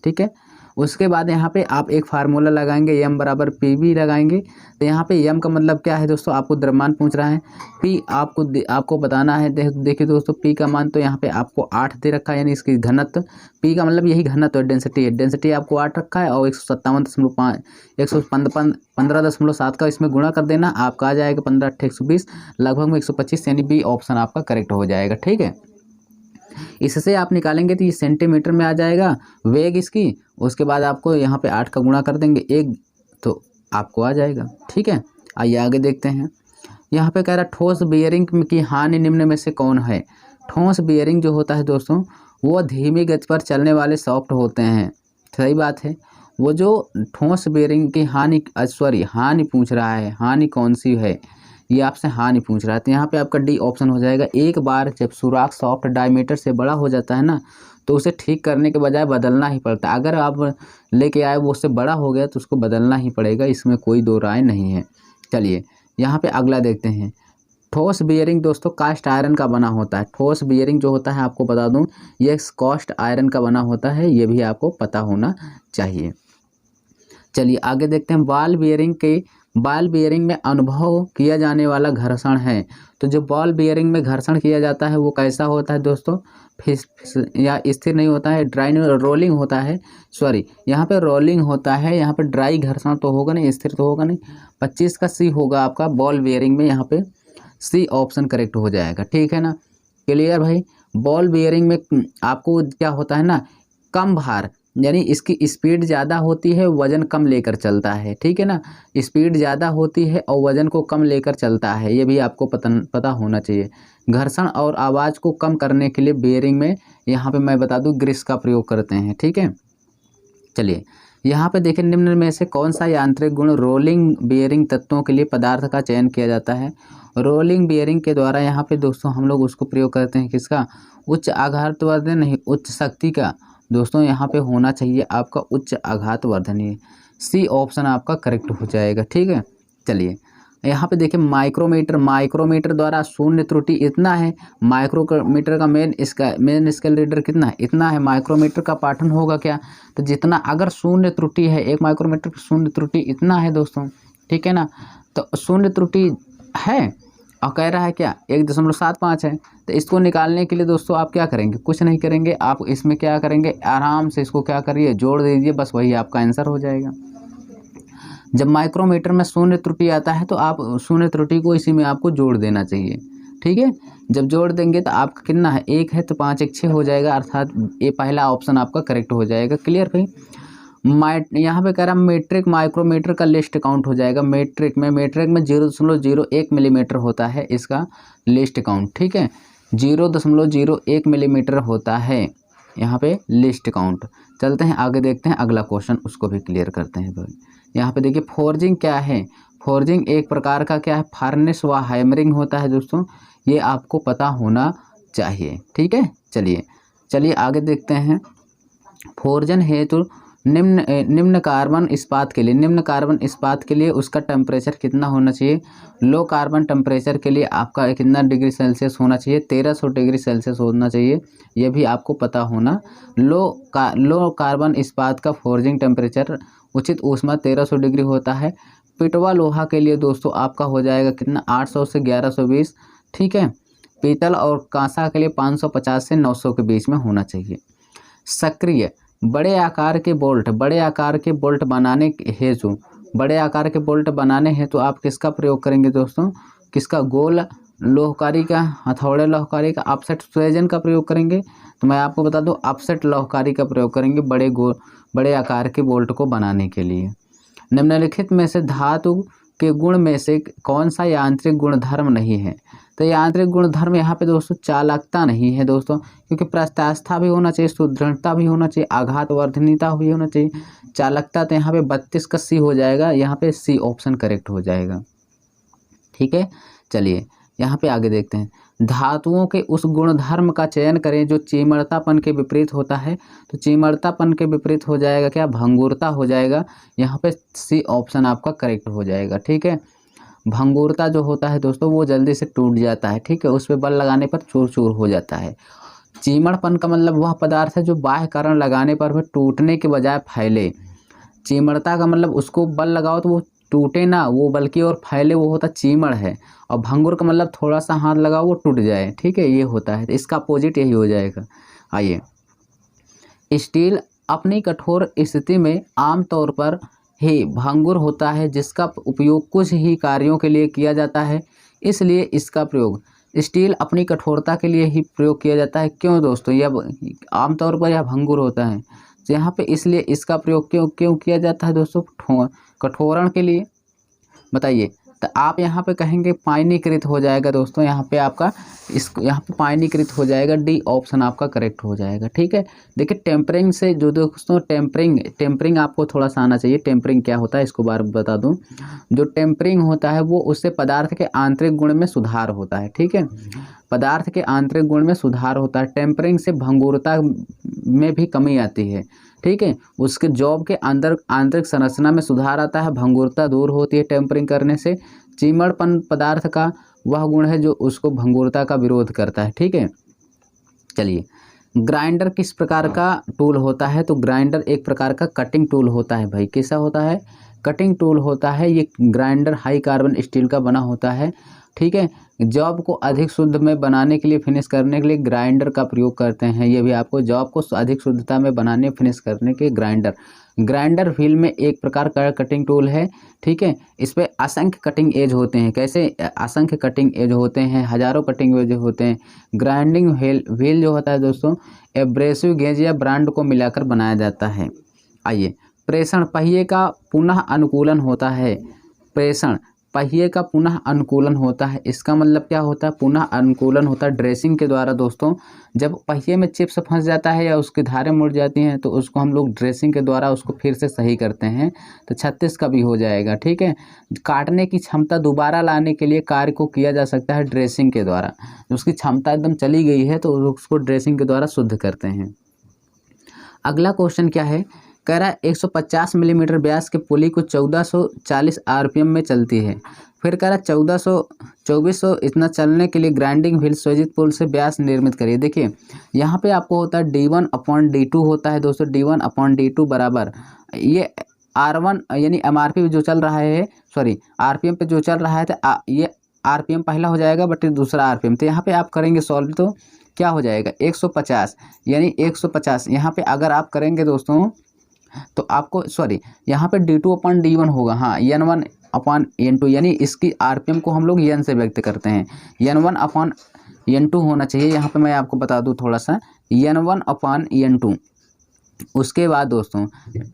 ठीक है। उसके बाद यहाँ पे आप एक फार्मूला लगाएंगे, एम बराबर पी बी लगाएंगे। तो यहाँ पे एम का मतलब क्या है दोस्तों, आपको द्रव्यमान पूछ रहा है। पी आपको बताना है। देखिए दोस्तों पी का मान तो यहाँ पे आपको 8 दे रखा है, यानी इसकी घनत्व, पी का मतलब यही घनत्व है, डेंसिटी है। डेंसिटी आपको 8 रखा है, और 115.7 का इसमें गुणा कर देना, आपका आ जाएगा 15/8 लगभग में 125, यानी बी ऑप्शन आपका करेक्ट हो जाएगा, ठीक है। इससे आप निकालेंगे तो ये सेंटीमीटर में आ जाएगा वेग इसकी। उसके बाद आपको यहाँ पे 8 का गुणा कर देंगे 1, तो आपको आ जाएगा, ठीक है। आइए आगे देखते हैं। यहाँ पे कह रहा है ठोस बियरिंग की हानि निम्न में से कौन है। ठोस बियरिंग जो होता है दोस्तों वो धीमी गति पर चलने वाले सॉफ्ट होते हैं, सही बात है। वो जो ठोस बियरिंग की हानि पूछ रहा है, हानि कौन सी है, ये आपसे हानि पूछ रहा है। तो यहाँ पे आपका डी ऑप्शन हो जाएगा। एक बार जब सुराख सॉफ्ट डायमीटर से बड़ा हो जाता है ना, तो उसे ठीक करने के बजाय बदलना ही पड़ता है। अगर आप लेके आए वो उससे बड़ा हो गया तो उसको बदलना ही पड़ेगा, इसमें कोई दो राय नहीं है। चलिए यहाँ पे अगला देखते हैं। ठोस बियरिंग दोस्तों कास्ट आयरन का बना होता है। ठोस बियरिंग जो होता है आपको बता दूं ये कास्ट आयरन का बना होता है, ये भी आपको पता होना चाहिए। चलिए आगे देखते हैं। बॉल बियरिंग में अनुभव किया जाने वाला घर्षण है। तो जो बॉल बियरिंग में घर्षण किया जाता है वो कैसा होता है दोस्तों, या स्थिर नहीं होता है, रोलिंग होता है, यहाँ पे रोलिंग होता है। यहाँ पे ड्राई घर्षण तो होगा नहीं, स्थिर तो होगा नहीं। 25 का सी होगा आपका बॉल बियरिंग में, यहाँ पे सी ऑप्शन करेक्ट हो जाएगा, ठीक है ना। क्लियर भाई। बॉल बियरिंग में आपको क्या होता है ना, कम भार, यानी इसकी स्पीड ज़्यादा होती है, वज़न कम लेकर चलता है, ठीक है ना। स्पीड ज़्यादा होती है और वज़न को कम लेकर चलता है, ये भी आपको पता होना चाहिए। घर्षण और आवाज़ को कम करने के लिए बियरिंग में यहाँ पे मैं बता दूँ ग्रीस का प्रयोग करते हैं, ठीक है। चलिए यहाँ पे देखें निम्न में से कौन सा यांत्रिक गुण रोलिंग बियरिंग तत्वों के लिए पदार्थ का चयन किया जाता है। रोलिंग बियरिंग के द्वारा यहाँ पे दोस्तों हम लोग उसको प्रयोग करते हैं किसका, उच्च आघातवर्धन नहीं उच्च शक्ति का दोस्तों यहाँ पे होना चाहिए आपका उच्च आघातवर्धनीय। सी ऑप्शन आपका करेक्ट हो जाएगा। ठीक है, चलिए यहाँ पे देखिए माइक्रोमीटर द्वारा शून्य त्रुटि इतना है। माइक्रोमीटर का मेन स्केल रीडर कितना है, इतना है। माइक्रोमीटर का पाठन होगा क्या, तो जितना अगर शून्य त्रुटि है, एक माइक्रोमीटर की शून्य त्रुटि इतना है दोस्तों, ठीक है ना। तो शून्य त्रुटि है और कह रहा है क्या 1.75 है, तो इसको निकालने के लिए दोस्तों आप क्या करेंगे, कुछ नहीं करेंगे, आप इसमें क्या करेंगे, आराम से इसको क्या करिए, जोड़ दीजिए, बस वही आपका आंसर हो जाएगा। जब माइक्रोमीटर में शून्य त्रुटि आता है तो आप शून्य त्रुटि को इसी में आपको जोड़ देना चाहिए। ठीक है, जब जोड़ देंगे तो आपका कितना है, 1 है तो 5 1 6 हो जाएगा, अर्थात ये पहला ऑप्शन आपका करेक्ट हो जाएगा। क्लियर भाई। यहाँ पे कह रहा है मीट्रिक माइक्रोमीटर का लिस्ट काउंट हो जाएगा। मीट्रिक में 0.01 मिलीमीटर होता है इसका लिस्ट काउंट। ठीक है, 0.01 मिलीमीटर होता है यहाँ पे लिस्ट काउंट। चलते हैं आगे, देखते हैं अगला क्वेश्चन, उसको भी क्लियर करते हैं भाई। यहाँ पे देखिए फोर्जिंग क्या है। फोर्जिंग एक प्रकार का क्या है, फार्नेस व हैमरिंग होता है दोस्तों, ये आपको पता होना चाहिए। ठीक है, चलिए आगे देखते हैं। फोर्जन हेतु निम्न कार्बन इस्पात के लिए उसका टेम्परेचर कितना होना चाहिए। लो कार्बन टेम्परेचर के लिए आपका कितना डिग्री सेल्सियस होना चाहिए, 1300 डिग्री सेल्सियस होना चाहिए, यह भी आपको पता होना। लो कार्बन इस्पात का फोर्जिंग टेम्परेचर उचित ऊष्मा 1300 डिग्री होता है। पिटवा लोहा के लिए दोस्तों आपका हो जाएगा कितना, 800 से 1120। ठीक है, पीतल और कांसा के लिए 550 से 900 के बीच में होना चाहिए। सक्रिय बड़े आकार के बोल्ट बनाने हेतु आप किसका प्रयोग करेंगे दोस्तों, किसका, गोल लोहकारी का, हथौड़े लोहकारी का, ऑफसेट स्वेजन का प्रयोग करेंगे। तो मैं आपको बता दूं ऑफसेट लोहकारी का प्रयोग करेंगे बड़े आकार के बोल्ट को बनाने के लिए। निम्नलिखित में से धातु के गुण में से कौन सा यांत्रिक गुणधर्म नहीं है। तो यांत्रिक गुणधर्म यहाँ पे दोस्तों चालकता नहीं है दोस्तों, क्योंकि प्रत्यास्था भी होना चाहिए, सुदृढ़ता भी होना चाहिए, आघातवर्धनीयता भी होना चाहिए। चालकता तो यहाँ पे 32 का सी हो जाएगा, यहाँ पे सी ऑप्शन करेक्ट हो जाएगा। ठीक है, चलिए यहाँ पे आगे देखते हैं। धातुओं के उस गुणधर्म का चयन करें जो चिमड़तापन के विपरीत होता है। तो चिमड़तापन के विपरीत हो जाएगा क्या, भंगुरता हो जाएगा। यहाँ पे सी ऑप्शन आपका करेक्ट हो जाएगा। ठीक है, भंगुरता जो होता है दोस्तों वो जल्दी से टूट जाता है। ठीक है, उस पर बल लगाने पर चूर चूर हो जाता है। चिमड़पन का मतलब वह पदार्थ है जो बाह्य कारण लगाने पर भी टूटने के बजाय फैले। चिमड़ता का मतलब उसको बल लगाओ तो वो टूटे ना, वो बल्कि और फैले, वो होता चीमड़ है। और भंगुर का मतलब थोड़ा सा हाथ लगाओ वो टूट जाए। ठीक है, ये होता है, तो इसका अपोजिट यही हो जाएगा। आइए, स्टील अपनी कठोर स्थिति में आमतौर पर ही भंगुर होता है, जिसका उपयोग कुछ ही कार्यों के लिए किया जाता है, इसलिए इसका प्रयोग स्टील अपनी कठोरता के लिए ही प्रयोग किया जाता है। क्यों दोस्तों, यह आमतौर पर यह भंगुर होता है, तो यहाँ पे इसलिए इसका प्रयोग क्यों किया जाता है दोस्तों, कठोरण के लिए। बताइए, तो आप यहाँ पे कहेंगे पायनीकृत हो जाएगा दोस्तों, यहाँ पे आपका यहाँ पे पायनीकृत हो जाएगा, डी ऑप्शन आपका करेक्ट हो जाएगा। ठीक है, देखिए टेम्परिंग से जो दोस्तों टेम्परिंग आपको थोड़ा सा आना चाहिए। टेम्परिंग क्या होता है इसको बार बता दूं। जो टेम्परिंग होता है वो उससे पदार्थ के आंतरिक गुण में सुधार होता है। ठीक है, पदार्थ के आंतरिक गुण में सुधार होता है। टेम्परिंग से भंगुरता में भी कमी आती है। ठीक है, उसके जॉब के अंदर आंतरिक संरचना में सुधार आता है, भंगुरता दूर होती है टेम्परिंग करने से। चिमड़पन पदार्थ का वह गुण है जो उसको भंगुरता का विरोध करता है। ठीक है, चलिए ग्राइंडर किस प्रकार का टूल होता है। तो ग्राइंडर एक प्रकार का कटिंग टूल होता है भाई। कैसा होता है, कटिंग टूल होता है। ये ग्राइंडर हाई कार्बन स्टील का बना होता है। ठीक है, जॉब को अधिक शुद्ध में बनाने के लिए, फिनिश करने के लिए ग्राइंडर का प्रयोग करते हैं। ये भी आपको जॉब को अधिक शुद्धता में बनाने, फिनिश करने के ग्राइंडर व्हील में एक प्रकार का कटिंग टूल है। ठीक है, इस पर असंख्य कटिंग एज होते हैं। कैसे असंख्य कटिंग एज होते हैं, हजारों कटिंग एज होते हैं। ग्राइंडिंग व्हील जो होता है दोस्तों एब्रेसिव गेज या ब्रांड को मिलाकर बनाया जाता है। आइए, प्रेषण पहिए का पुनः अनुकूलन होता है। प्रेषण पहिए का पुनः अनुकूलन होता है। इसका मतलब क्या होता है, पुनः अनुकूलन होता है ड्रेसिंग के द्वारा दोस्तों। जब पहिए में चिप्स फंस जाता है या उसकी धारें मुड़ जाती हैं तो उसको हम लोग ड्रेसिंग के द्वारा उसको फिर से सही करते हैं। तो 36 का भी हो जाएगा, ठीक है। काटने की क्षमता दोबारा लाने के लिए कार्य को किया जा सकता है ड्रेसिंग के द्वारा। उसकी क्षमता एकदम चली गई है तो उसको ड्रेसिंग के द्वारा शुद्ध करते हैं। अगला क्वेश्चन क्या है, कह रहा है 150 मिलीमीटर व्यास के पुली को 1440 आरपीएम में चलती है। फिर कह रहा है 2400 इतना चलने के लिए ग्राइंडिंग व्हील स्वेजित पुल से व्यास निर्मित करिए। देखिए यहाँ पे आपको होता है d1/d2 होता है दोस्तों। d1/d2 बराबर ये r1 यानी एमआरपी जो चल रहा है, सॉरी आरपीएम पे जो चल रहा है तो ये आरपीएम पहला हो जाएगा बट दूसरा आरपीएम। तो यहाँ पे आप करेंगे सॉल्व तो क्या हो जाएगा 150 यानी 150। यहाँ पे अगर आप करेंगे दोस्तों तो आपको सॉरी यहाँ पे d2/d1 होगा, हाँ n1/n2 यानी इसकी आरपीएम को हम लोग n से व्यक्त करते हैं। n1/n2 होना चाहिए। यहाँ पे मैं आपको बता दूँ थोड़ा सा, n1/n2। उसके बाद दोस्तों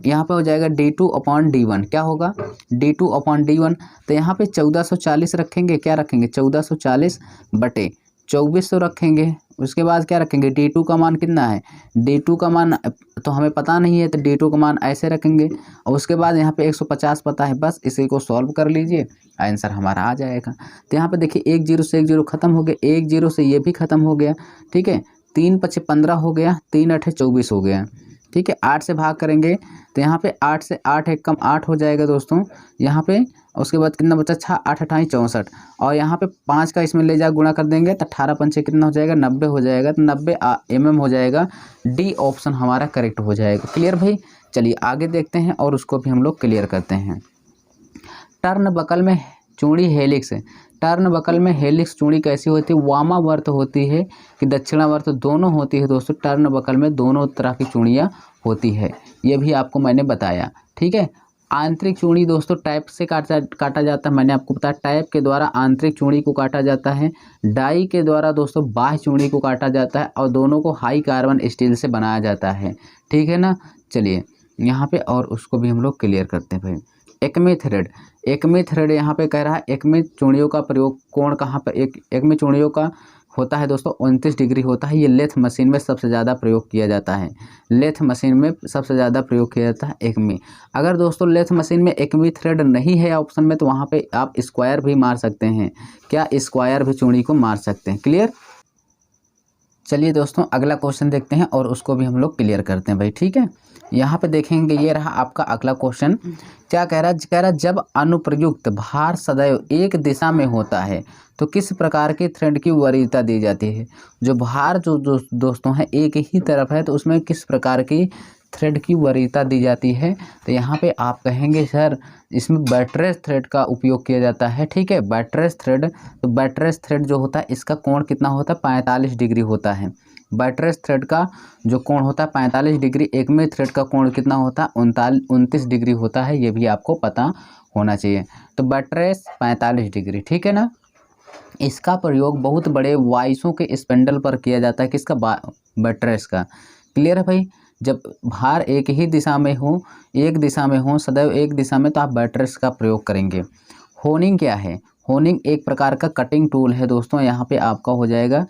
यहाँ पे हो जाएगा d2/d1। क्या होगा d2/d1। तो यहाँ पे 1440 रखेंगे, क्या रखेंगे 1440 बटे 2400 रखेंगे। उसके बाद क्या रखेंगे d2 का मान कितना है, d2 का मान तो हमें पता नहीं है तो d2 का मान ऐसे रखेंगे। और उसके बाद यहाँ पे 150 पता है, बस इसी को सॉल्व कर लीजिए, आंसर हमारा आ जाएगा। तो यहाँ पे देखिए 1 0 से 1 0 खत्म हो गया, 1 0 से ये भी खत्म हो गया, ठीक है। 3 5 15 हो गया, 3 8 24 हो गया, ठीक है। 8 से भाग करेंगे तो यहाँ पे 8 से 8 एक कम 8 हो जाएगा दोस्तों यहाँ पे। उसके बाद कितना बचा 6 8 28 64 और यहाँ पे 5 का इसमें ले जा गुणा कर देंगे तो 18 पंचे कितना हो जाएगा 90 हो जाएगा। तो 90 mm हो जाएगा। डी ऑप्शन हमारा करेक्ट हो जाएगा। क्लियर भाई, चलिए आगे देखते हैं और उसको भी हम लोग क्लियर करते हैं। टर्न बकल में चूड़ी हेलिक्स। टर्न बकल में हेलिक्स चूड़ी कैसी होती है, वामावर्त होती है कि दक्षिणावर्त दोनों होती है दोस्तों। टर्न बकल में दोनों तरह की चूड़ियाँ होती है, ये भी आपको मैंने बताया, ठीक है। आंतरिक चूड़ी दोस्तों टाइप से काटा जाता है, मैंने आपको बताया टाइप के द्वारा आंतरिक चूड़ी को काटा जाता है। डाई के द्वारा दोस्तों बाह्य चूड़ी को काटा जाता है और दोनों को हाई कार्बन स्टील से बनाया जाता है, ठीक है ना। चलिए यहाँ पे और उसको भी हम लोग क्लियर करते हैं भाई। एक्मे थ्रेड, एक्मे थ्रेड यहाँ पे कह रहा है एक्मे चूड़ियों का प्रयोग कोण कहाँ पर, एक्मे चूड़ियों का होता है दोस्तों 29 डिग्री होता है। ये लेथ मशीन में सबसे ज़्यादा प्रयोग किया जाता है, लेथ मशीन में सबसे ज़्यादा प्रयोग किया जाता है एक्मे। अगर दोस्तों लेथ मशीन में एक्मे थ्रेड नहीं है ऑप्शन में तो वहाँ पे आप स्क्वायर भी मार सकते हैं, क्या स्क्वायर भी चूड़ी को मार सकते हैं। क्लियर, चलिए दोस्तों अगला क्वेश्चन देखते हैं और उसको भी हम लोग क्लियर करते हैं भाई, ठीक है। यहाँ पे देखेंगे ये रहा आपका अगला क्वेश्चन। क्या कह रहा है जब अनुप्रयुक्त भार सदैव एक दिशा में होता है तो किस प्रकार के थ्रेड की वरीयता दी जाती है। जो भार जो दोस्तों है एक ही तरफ है तो उसमें किस प्रकार की थ्रेड की वरीयता दी जाती है। तो यहाँ पे आप कहेंगे सर इसमें बटरेस थ्रेड का उपयोग किया जाता है, ठीक है। बटरेस थ्रेड, तो बटरेस थ्रेड जो होता है इसका कोण कितना होता है 45 डिग्री होता है। बटरेस थ्रेड का जो कोण होता है 45 डिग्री, एक्मे थ्रेड का कोण कितना होता है 29 डिग्री होता है, ये भी आपको पता होना चाहिए। तो बटरेस 45 डिग्री, ठीक है ना। इसका प्रयोग बहुत बड़े वाइसों के स्पेंडल पर किया जाता है, किसका बटरेस का। क्लियर है भाई, जब भार एक ही दिशा में हो, एक दिशा में हो सदैव एक दिशा में तो आप बटरेस का प्रयोग करेंगे। होनिंग क्या है, होनिंग एक प्रकार का कटिंग टूल है दोस्तों। यहाँ पे आपका हो जाएगा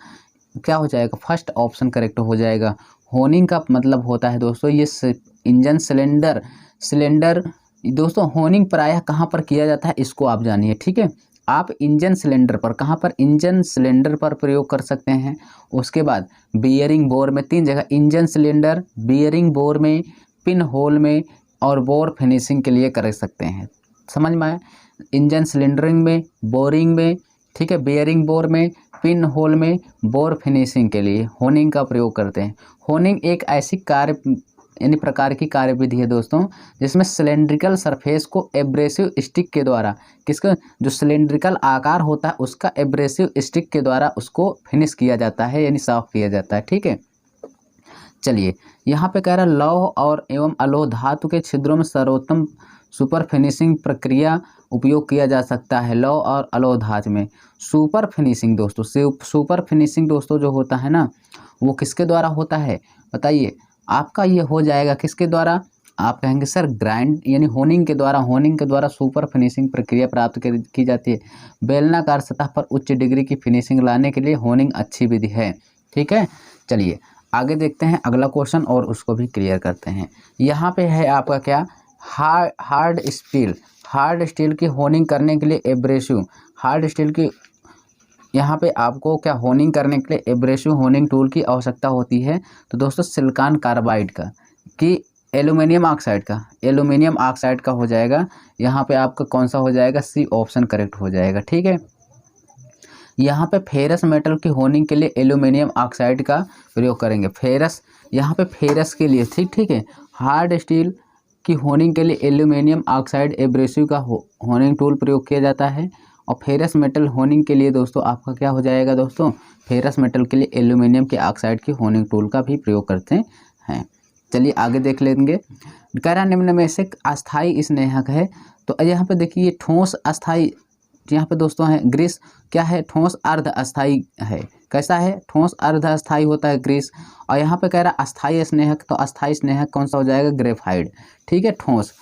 क्या हो जाएगा, फर्स्ट ऑप्शन करेक्ट हो जाएगा। होनिंग का मतलब होता है दोस्तों ये इंजन सिलेंडर दोस्तों। होनिंग प्रायः कहाँ पर किया जाता है इसको आप जानिए, ठीक है। आप इंजन सिलेंडर पर, कहाँ पर इंजन सिलेंडर पर प्रयोग कर सकते हैं। उसके बाद बियरिंग बोर में, 3 जगह इंजन सिलेंडर, बियरिंग बोर में, पिन होल में और बोर फिनिशिंग के लिए कर सकते हैं। समझ में आया, इंजन सिलेंडरिंग में, बोरिंग में, ठीक है, बियरिंग बोर में, पिन होल में, बोर फिनिशिंग के लिए होनिंग का प्रयोग करते हैं। होनिंग एक ऐसी यानी प्रकार की कार्यविधि है दोस्तों जिसमें सिलेंड्रिकल सरफेस को एब्रेसिव स्टिक के द्वारा, किसका जो सिलेंड्रिकल आकार होता है उसका एब्रेसिव स्टिक के द्वारा उसको फिनिश किया जाता है यानी साफ किया जाता है, ठीक है। चलिए यहाँ पे कह रहा है लौह और एवं अलोह धातु के छिद्रों में सर्वोत्तम सुपर फिनिशिंग प्रक्रिया उपयोग किया जा सकता है। लौह और अलोह धातु में सुपर फिनिशिंग दोस्तों, सुपर फिनिशिंग दोस्तों जो होता है ना वो किसके द्वारा होता है बताइए। आपका ये हो जाएगा किसके द्वारा, आप कहेंगे सर ग्राइंड यानी होनिंग के द्वारा सुपर फिनिशिंग प्रक्रिया प्राप्त की जाती है। बेलनाकार सतह पर उच्च डिग्री की फिनिशिंग लाने के लिए होनिंग अच्छी विधि है। ठीक है, चलिए आगे देखते हैं अगला क्वेश्चन और उसको भी क्लियर करते हैं। यहाँ पे है आपका क्या, हार्ड स्टील की होनिंग करने के लिए एब्रेसिव, हार्ड स्टील की यहाँ पे आपको क्या होनिंग करने के लिए एब्रेसिव होनिंग टूल की आवश्यकता होती है। तो दोस्तों सिलिकॉन कार्बाइड का कि एल्यूमिनियम ऑक्साइड का हो जाएगा। यहाँ पे आपका कौन सा हो जाएगा, सी ऑप्शन करेक्ट हो जाएगा। ठीक है, यहाँ पे फेरस मेटल की होनिंग के लिए एल्यूमिनियम ऑक्साइड का प्रयोग करेंगे। फेरस, यहाँ पे फेरस के लिए ठीक है, हार्ड स्टील की होनिंग के लिए एल्यूमिनियम ऑक्साइड एब्रेसिव का होनिंग टूल प्रयोग किया जाता है। और फेरस मेटल होनिंग के लिए दोस्तों आपका क्या हो जाएगा दोस्तों, फेरस मेटल के लिए एल्यूमिनियम के ऑक्साइड की होनिंग टूल का भी प्रयोग करते हैं। चलिए आगे देख लेंगे। कह रहा निम्न में से अस्थाई स्नेहक है। तो यहाँ पे देखिए ठोस अस्थाई, यहाँ पे दोस्तों है ग्रीस, क्या है, ठोस अर्ध अस्थाई है। कैसा है, ठोस अर्ध अस्थाई होता है ग्रीस। और यहाँ पे कह रहा अस्थाई स्नेहक, तो अस्थाई स्नेहक कौन सा हो जाएगा, ग्रेफाइट। ठीक है, ठोस,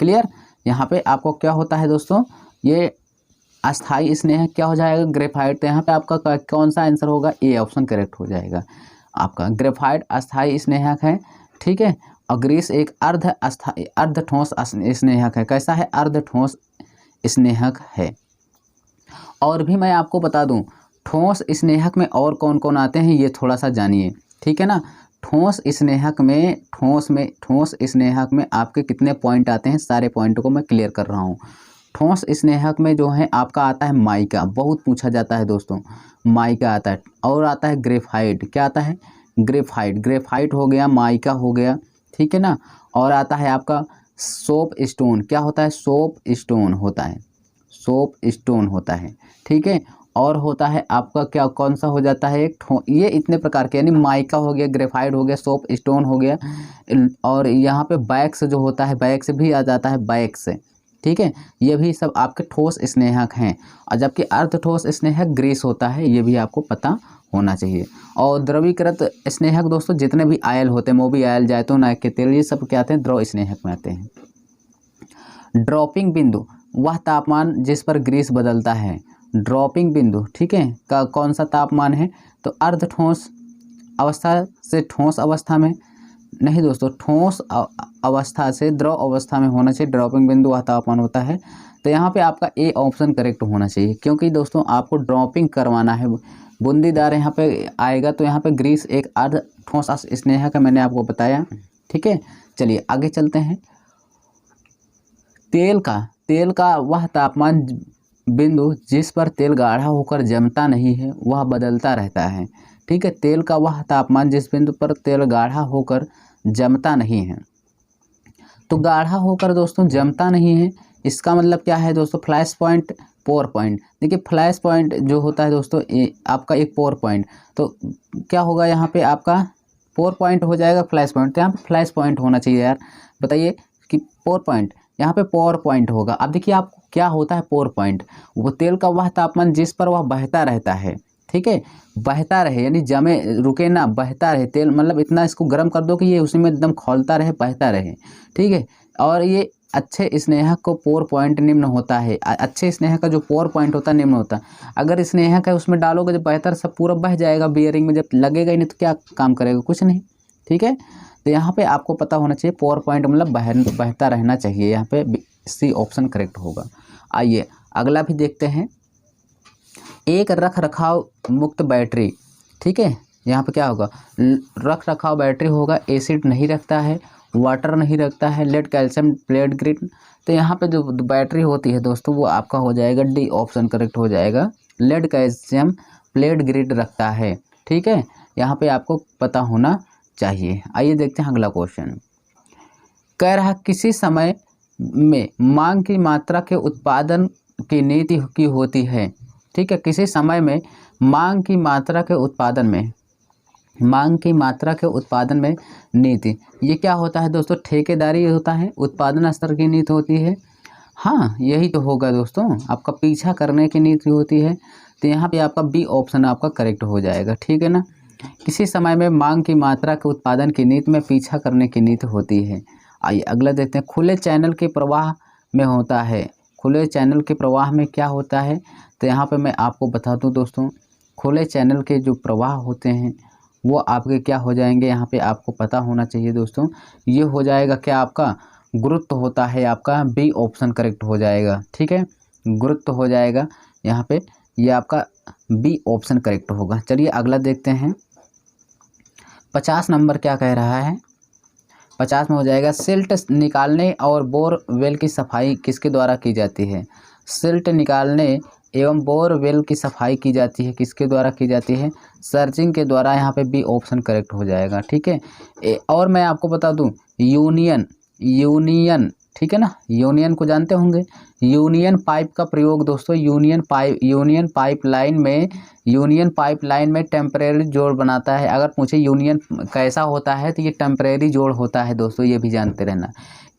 क्लियर। यहाँ पे आपको क्या होता है दोस्तों, ये अस्थाई स्नेहक क्या हो जाएगा, ग्रेफाइट। तो यहाँ पे आपका कौन सा आंसर होगा, ए ऑप्शन करेक्ट हो जाएगा आपका। ग्रेफाइट अस्थाई स्नेहक है। ठीक है, और ग्रीस एक अर्ध ठोस स्नेहक है। कैसा है, अर्ध ठोस स्नेहक है। और भी मैं आपको बता दूं ठोस स्नेहक में और कौन कौन आते हैं, ये थोड़ा सा जानिए। ठीक है ना, ठोस स्नेहक में आपके कितने पॉइंट आते हैं, सारे पॉइंट को मैं क्लियर कर रहा हूँ। ठोस स्नेहक में जो है आपका आता है माइका, बहुत पूछा जाता है दोस्तों, माइका आता है। और आता है ग्रेफाइट, क्या आता है, ग्रेफाइट हो गया, माइका हो गया। ठीक है ना, और आता है आपका सोप स्टोन, क्या होता है, सोप स्टोन होता है। ठीक है, और होता है आपका क्या, कौन सा हो जाता है, ये इतने प्रकार के, यानी माइका हो गया, ग्रेफाइट हो गया, सोप स्टोन हो गया। और यहाँ पे बैक्स जो होता है, बैक्स भी आ जाता है, बैक्स। ठीक है, ये भी सब आपके ठोस स्नेहक हैं। और जबकि अर्ध ठोस स्नेहक ग्रीस होता है, ये भी आपको पता होना चाहिए। और द्रवीकृत स्नेहक दोस्तों जितने भी आयल होते हैं, मोबी आयल, जैतून नायक के तेल, ये सब क्या आते हैं, द्रव स्नेहक में आते हैं। ड्रॉपिंग बिंदु वह तापमान जिस पर ग्रीस बदलता है। ड्रॉपिंग बिंदु, ठीक है, का कौन सा तापमान है, तो अर्ध ठोस अवस्था से ठोस अवस्था में, नहीं दोस्तों, ठोस अवस्था से द्रव अवस्था में होना चाहिए। ड्रॉपिंग बिंदु वह तापमान होता है। तो यहाँ पे आपका ए ऑप्शन करेक्ट होना चाहिए, क्योंकि दोस्तों आपको ड्रॉपिंग करवाना है, बूंदीदार यहाँ पे आएगा। तो यहाँ पे ग्रीस एक अर्ध ठोस स्नेहक का मैंने आपको बताया। ठीक है, चलिए आगे चलते हैं। तेल का वह तापमान बिंदु जिस पर तेल गाढ़ा होकर जमता नहीं है, वह बदलता रहता है। ठीक है, तेल का वह तापमान जिस बिंदु पर तेल गाढ़ा होकर जमता नहीं है। तो गाढ़ा होकर दोस्तों जमता नहीं है, इसका मतलब क्या है दोस्तों, फ्लैश पॉइंट, पोर पॉइंट। देखिए फ्लैश पॉइंट जो होता है दोस्तों, आपका एक पोर पॉइंट, तो क्या होगा यहाँ पे आपका पोर पॉइंट हो जाएगा फ्लैश पॉइंट। तो यहाँ पे फ्लैश पॉइंट होना चाहिए यार, बताइए कि पोर पॉइंट, यहाँ पे पोर पॉइंट होगा। अब देखिए आप क्या होता है पोर पॉइंट, वो तेल का वह तापमान जिस पर वह बहता रहता है। ठीक है, बहता रहे यानी जमे, रुके ना, बहता रहे तेल, मतलब इतना इसको गर्म कर दो कि ये उसी में एकदम खौलता रहे, बहता रहे। ठीक है, और ये अच्छे स्नेहक को पोर पॉइंट निम्न होता है। अच्छे स्नेहक का जो पोर पॉइंट होता है निम्न होता है। अगर स्नेहक है उसमें डालोगे जब बेहतर सब पूरा बह जाएगा, बियरिंग में जब लगेगा ही नहीं तो क्या काम करेगा, कुछ नहीं। ठीक है, तो यहाँ पे आपको पता होना चाहिए पोर पॉइंट मतलब बहता रहना चाहिए। यहाँ पे सी ऑप्शन करेक्ट होगा। आइए अगला भी देखते हैं। एक रख रखाव मुक्त बैटरी, ठीक है, यहाँ पे क्या होगा, रख रखाव बैटरी होगा, एसिड नहीं रखता है, वाटर नहीं रखता है, लेड कैल्शियम प्लेट ग्रिड। तो यहाँ पे जो बैटरी होती है दोस्तों वो आपका हो जाएगा डी ऑप्शन करेक्ट हो जाएगा, लेड कैल्शियम प्लेट ग्रिड रखता है। ठीक है, यहाँ पे आपको पता होना चाहिए। आइए देखते हैं अगला क्वेश्चन। कह रहा किसी समय में मांग की मात्रा के उत्पादन की नीति की होती है। ठीक है, किसी समय में मांग की मात्रा के उत्पादन में नीति, ये क्या होता है दोस्तों, ठेकेदारी होता है, उत्पादन स्तर की नीति होती है। हाँ यही तो होगा दोस्तों, आपका पीछा करने की नीति होती है। तो यहाँ पे आपका बी ऑप्शन आपका करेक्ट हो जाएगा। ठीक है ना, किसी समय में मांग की मात्रा के उत्पादन की नीति में पीछा करने की नीति होती है। आइए अगला देखते हैं, खुले चैनल के प्रवाह में होता है। खुले चैनल के प्रवाह में क्या होता है, तो यहाँ पे मैं आपको बता दूँ दोस्तों, खुले चैनल के जो प्रवाह होते हैं वो आपके क्या हो जाएंगे, यहाँ पे आपको पता होना चाहिए दोस्तों, ये हो जाएगा क्या, आपका गुरुत्व होता है आपका, बी ऑप्शन करेक्ट हो जाएगा। ठीक है, गुरुत्व हो जाएगा यहाँ पे, ये आपका बी ऑप्शन करेक्ट होगा। चलिए अगला देखते हैं, 50 नंबर क्या कह रहा है। 50 में हो जाएगा, सिल्ट निकालने और बोरवेल की सफाई किसके द्वारा की जाती है। सिल्ट निकालने एवं बोरवेल की सफाई की जाती है, किसके द्वारा की जाती है, सर्चिंग के द्वारा। यहाँ पे बी ऑप्शन करेक्ट हो जाएगा। ठीक है, और मैं आपको बता दूं, यूनियन ठीक है ना, यूनियन को जानते होंगे। यूनियन पाइप का प्रयोग दोस्तों, यूनियन पाइपलाइन में टेम्परेरी जोड़ बनाता है। अगर पूछे यूनियन कैसा होता है तो ये टेम्परेरी जोड़ होता है दोस्तों, ये भी जानते रहना।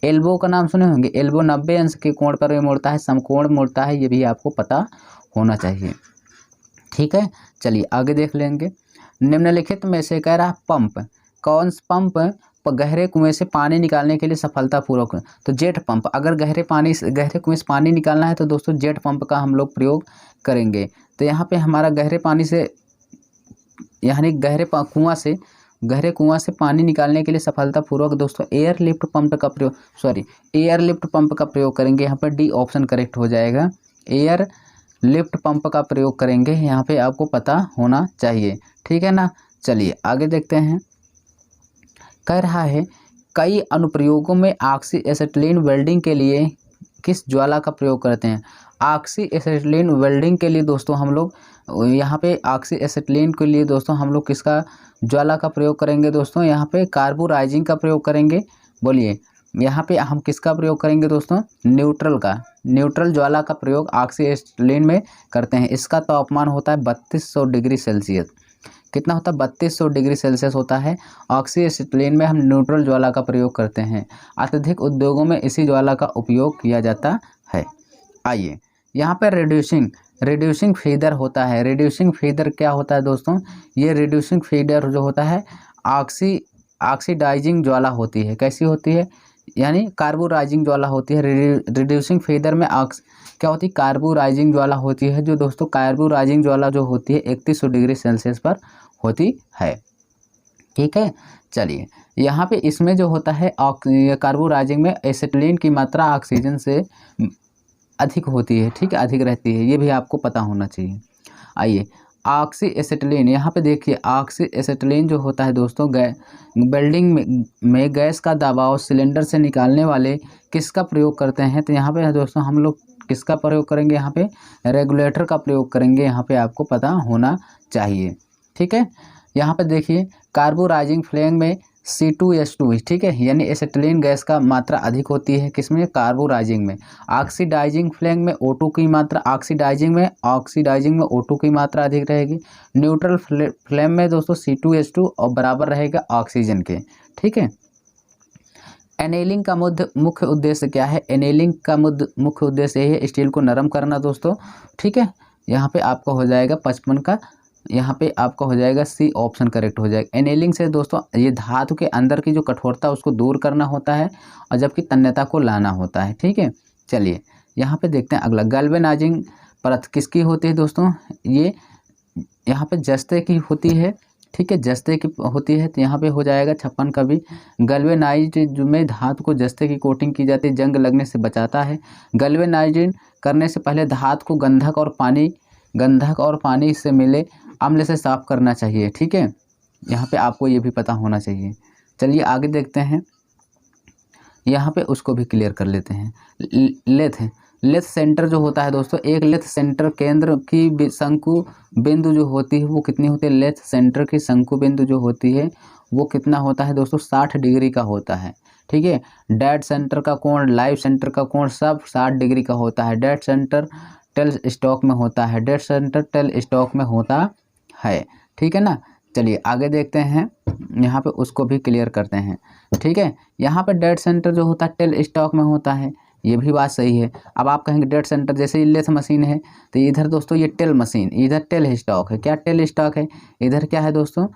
एल्बो का नाम सुने होंगे, एल्बो 90 अंश के कोण पर मुड़ता है, समकोण मुड़ता है, ये भी आपको पता होना चाहिए। ठीक है, चलिए आगे देख लेंगे। निम्नलिखित में से कह रहा पंप, कौन सा पंप गहरे कुएं से पानी निकालने के लिए सफलतापूर्वक, तो जेट पंप। अगर गहरे कुएं से पानी निकालना है तो दोस्तों जेट पंप का हम लोग प्रयोग करेंगे। तो यहाँ पे हमारा गहरे पानी से, यानी गहरे कुआं से पानी निकालने के लिए सफलतापूर्वक दोस्तों एयर लिफ्ट पंप का प्रयोग करेंगे। यहाँ पर डी ऑप्शन करेक्ट हो जाएगा, एयर लिफ्ट पंप का प्रयोग करेंगे, यहाँ पे आपको पता होना चाहिए। ठीक है ना, चलिए आगे देखते हैं। कह रहा है, कई अनुप्रयोगों में ऑक्सी एसिटिलीन वेल्डिंग के लिए किस ज्वाला का प्रयोग करते हैं। ऑक्सी एसिटिलीन वेल्डिंग के लिए दोस्तों हम लोग यहाँ पे ऑक्सी एसिटिलीन के लिए दोस्तों हम लोग किसका ज्वाला का प्रयोग करेंगे दोस्तों, यहाँ पे कार्बोराइजिंग का प्रयोग करेंगे। बोलिए यहाँ पे हम किसका प्रयोग करेंगे दोस्तों, न्यूट्रल ज्वाला का प्रयोग ऑक्सी एसिटिलीन में करते हैं। इसका तापमान होता है 3200 डिग्री सेल्सियस। कितना होता है, 3200 डिग्री सेल्सियस होता है। ऑक्सी एसिटिलीन में हम न्यूट्रल ज्वाला का प्रयोग करते हैं। अत्यधिक उद्योगों में इसी ज्वाला का उपयोग किया जाता है। आइए यहाँ पर रिड्यूसिंग फीडर होता है। रिड्यूसिंग फीडर क्या होता है दोस्तों, ये रिड्यूसिंग फीडर जो होता है ऑक्सीडाइजिंग ज्वाला होती है। कैसी होती है, यानी कार्बोराइजिंग ज्वाला होती है। रिड्यूसिंग फीडर में क्या होती है, कार्बोराइजिंग ज्वाला होती है। जो दोस्तों कार्बोराइजिंग ज्वाला जो होती है 3100 डिग्री सेल्सियस पर होती है। ठीक है, चलिए यहाँ पे इसमें जो होता है कार्बोराइजिंग में एसिटिलीन की मात्रा ऑक्सीजन से अधिक होती है। ठीक है, अधिक रहती है, ये भी आपको पता होना चाहिए। आइए ऑक्सी एसिटिलीन, यहाँ पे देखिए ऑक्सी एसिटिलीन जो होता है दोस्तों, वेल्डिंग में गैस का दबाव सिलेंडर से निकालने वाले किसका प्रयोग करते हैं। तो यहाँ पे दोस्तों हम लोग किसका प्रयोग करेंगे, यहाँ पे रेगुलेटर का प्रयोग करेंगे। यहाँ पे आपको पता होना चाहिए। ठीक है, यहाँ पे देखिए कार्बोराइजिंग फ्लेम में C2H2, ठीक है, यानी एसिटिलीन गैस का मात्रा अधिक होती है किसमें, कार्बोराइजिंग में। ऑक्सीडाइजिंग फ्लेम में O2 की मात्रा, ऑक्सीडाइजिंग में O2 की मात्रा अधिक रहेगी। न्यूट्रल फ्लेम में दोस्तों C2H2 और बराबर रहेगा ऑक्सीजन के। ठीक है, एनेलिंग का मुख्य उद्देश्य क्या है। एनेलिंग का मुख्य उद्देश्य यही है, स्टील को नरम करना दोस्तों। ठीक है, यहाँ पे आपका हो जाएगा 55 का, यहाँ पे आपका हो जाएगा सी ऑप्शन करेक्ट हो जाएगा। एनेलिंग से दोस्तों ये धातु के अंदर की जो कठोरता उसको दूर करना होता है और जबकि तन्यता को लाना होता है। ठीक है, चलिए यहाँ पे देखते हैं अगला, गैल्वेनाइजिंग परत किसकी होती है दोस्तों, ये यहाँ पे जस्ते की होती है। ठीक है, जस्ते की होती है, तो यहाँ पे हो जाएगा 56 का भी। गैल्वेनाइज्ड में धातु को जस्ते की कोटिंग की जाती है, जंग लगने से बचाता है। गैल्वेनाइजिंग करने से पहले धातु को गंधक और पानी से मिले अम्ल से साफ करना चाहिए। ठीक है, यहाँ पे आपको ये भी पता होना चाहिए। चलिए आगे देखते हैं, यहाँ पे उसको भी क्लियर कर लेते हैं। लेथ सेंटर जो होता है दोस्तों, एक लेथ सेंटर केंद्र की शंकु बिंदु जो होती है वो कितनी होती है, लेथ सेंटर की शंकु बिंदु जो होती है वो कितना होता है दोस्तों, 60 डिग्री का होता है। ठीक है, डेड सेंटर का कोण, लाइव सेंटर का कोण सब 60 डिग्री का होता है। डेड सेंटर टेल स्टॉक में होता है। ठीक है ना, चलिए आगे देखते हैं, यहाँ पे उसको भी क्लियर करते हैं। ठीक है, यहाँ पे डेड सेंटर जो होता है टेल स्टॉक में होता है, ये भी बात सही है। अब आप कहेंगे डेड सेंटर, जैसे ये लेथ मशीन है तो इधर दोस्तों ये टेल मशीन, इधर टेल स्टॉक है। क्या टेल स्टॉक है, इधर क्या है दोस्तों,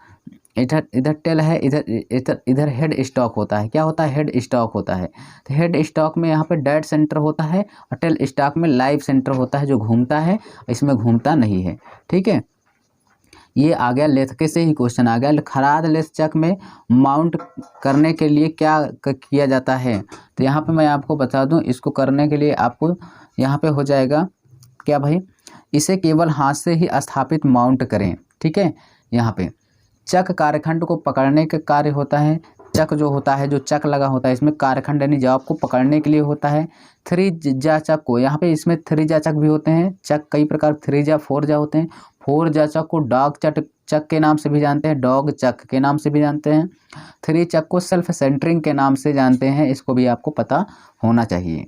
इधर इधर टेल है, इधर इधर इधर हेड स्टॉक होता है। क्या होता है? हेड स्टॉक होता है। तो हेड स्टॉक में यहाँ पे डेड सेंटर होता है और टेल स्टॉक में लाइव सेंटर होता है जो घूमता है, इसमें घूमता नहीं है। ठीक है, ये आ गया लेथ के से ही क्वेश्चन आ गया। खराद लेथ चक में माउंट करने के लिए क्या किया जाता है? तो यहाँ पे मैं आपको बता दूं, इसको करने के लिए आपको यहाँ पे हो जाएगा क्या भाई, इसे केवल हाथ से ही स्थापित माउंट करें। ठीक है, यहाँ पे चक कार्यखंड को पकड़ने का कार्य होता है। चक जो होता है, जो चक लगा होता है इसमें कार्यखंड यानी जॉब को पकड़ने के लिए होता है। थ्री जा चक को, यहाँ पे इसमें थ्री जा चक भी होते हैं। चक कई प्रकार, थ्री जा फोर जा होते हैं। फोर जा चक को डॉग चक के नाम से भी जानते हैं, डॉग चक के नाम से भी जानते हैं। थ्री चक को सेल्फ सेंटरिंग के नाम से जानते हैं, इसको भी आपको पता होना चाहिए।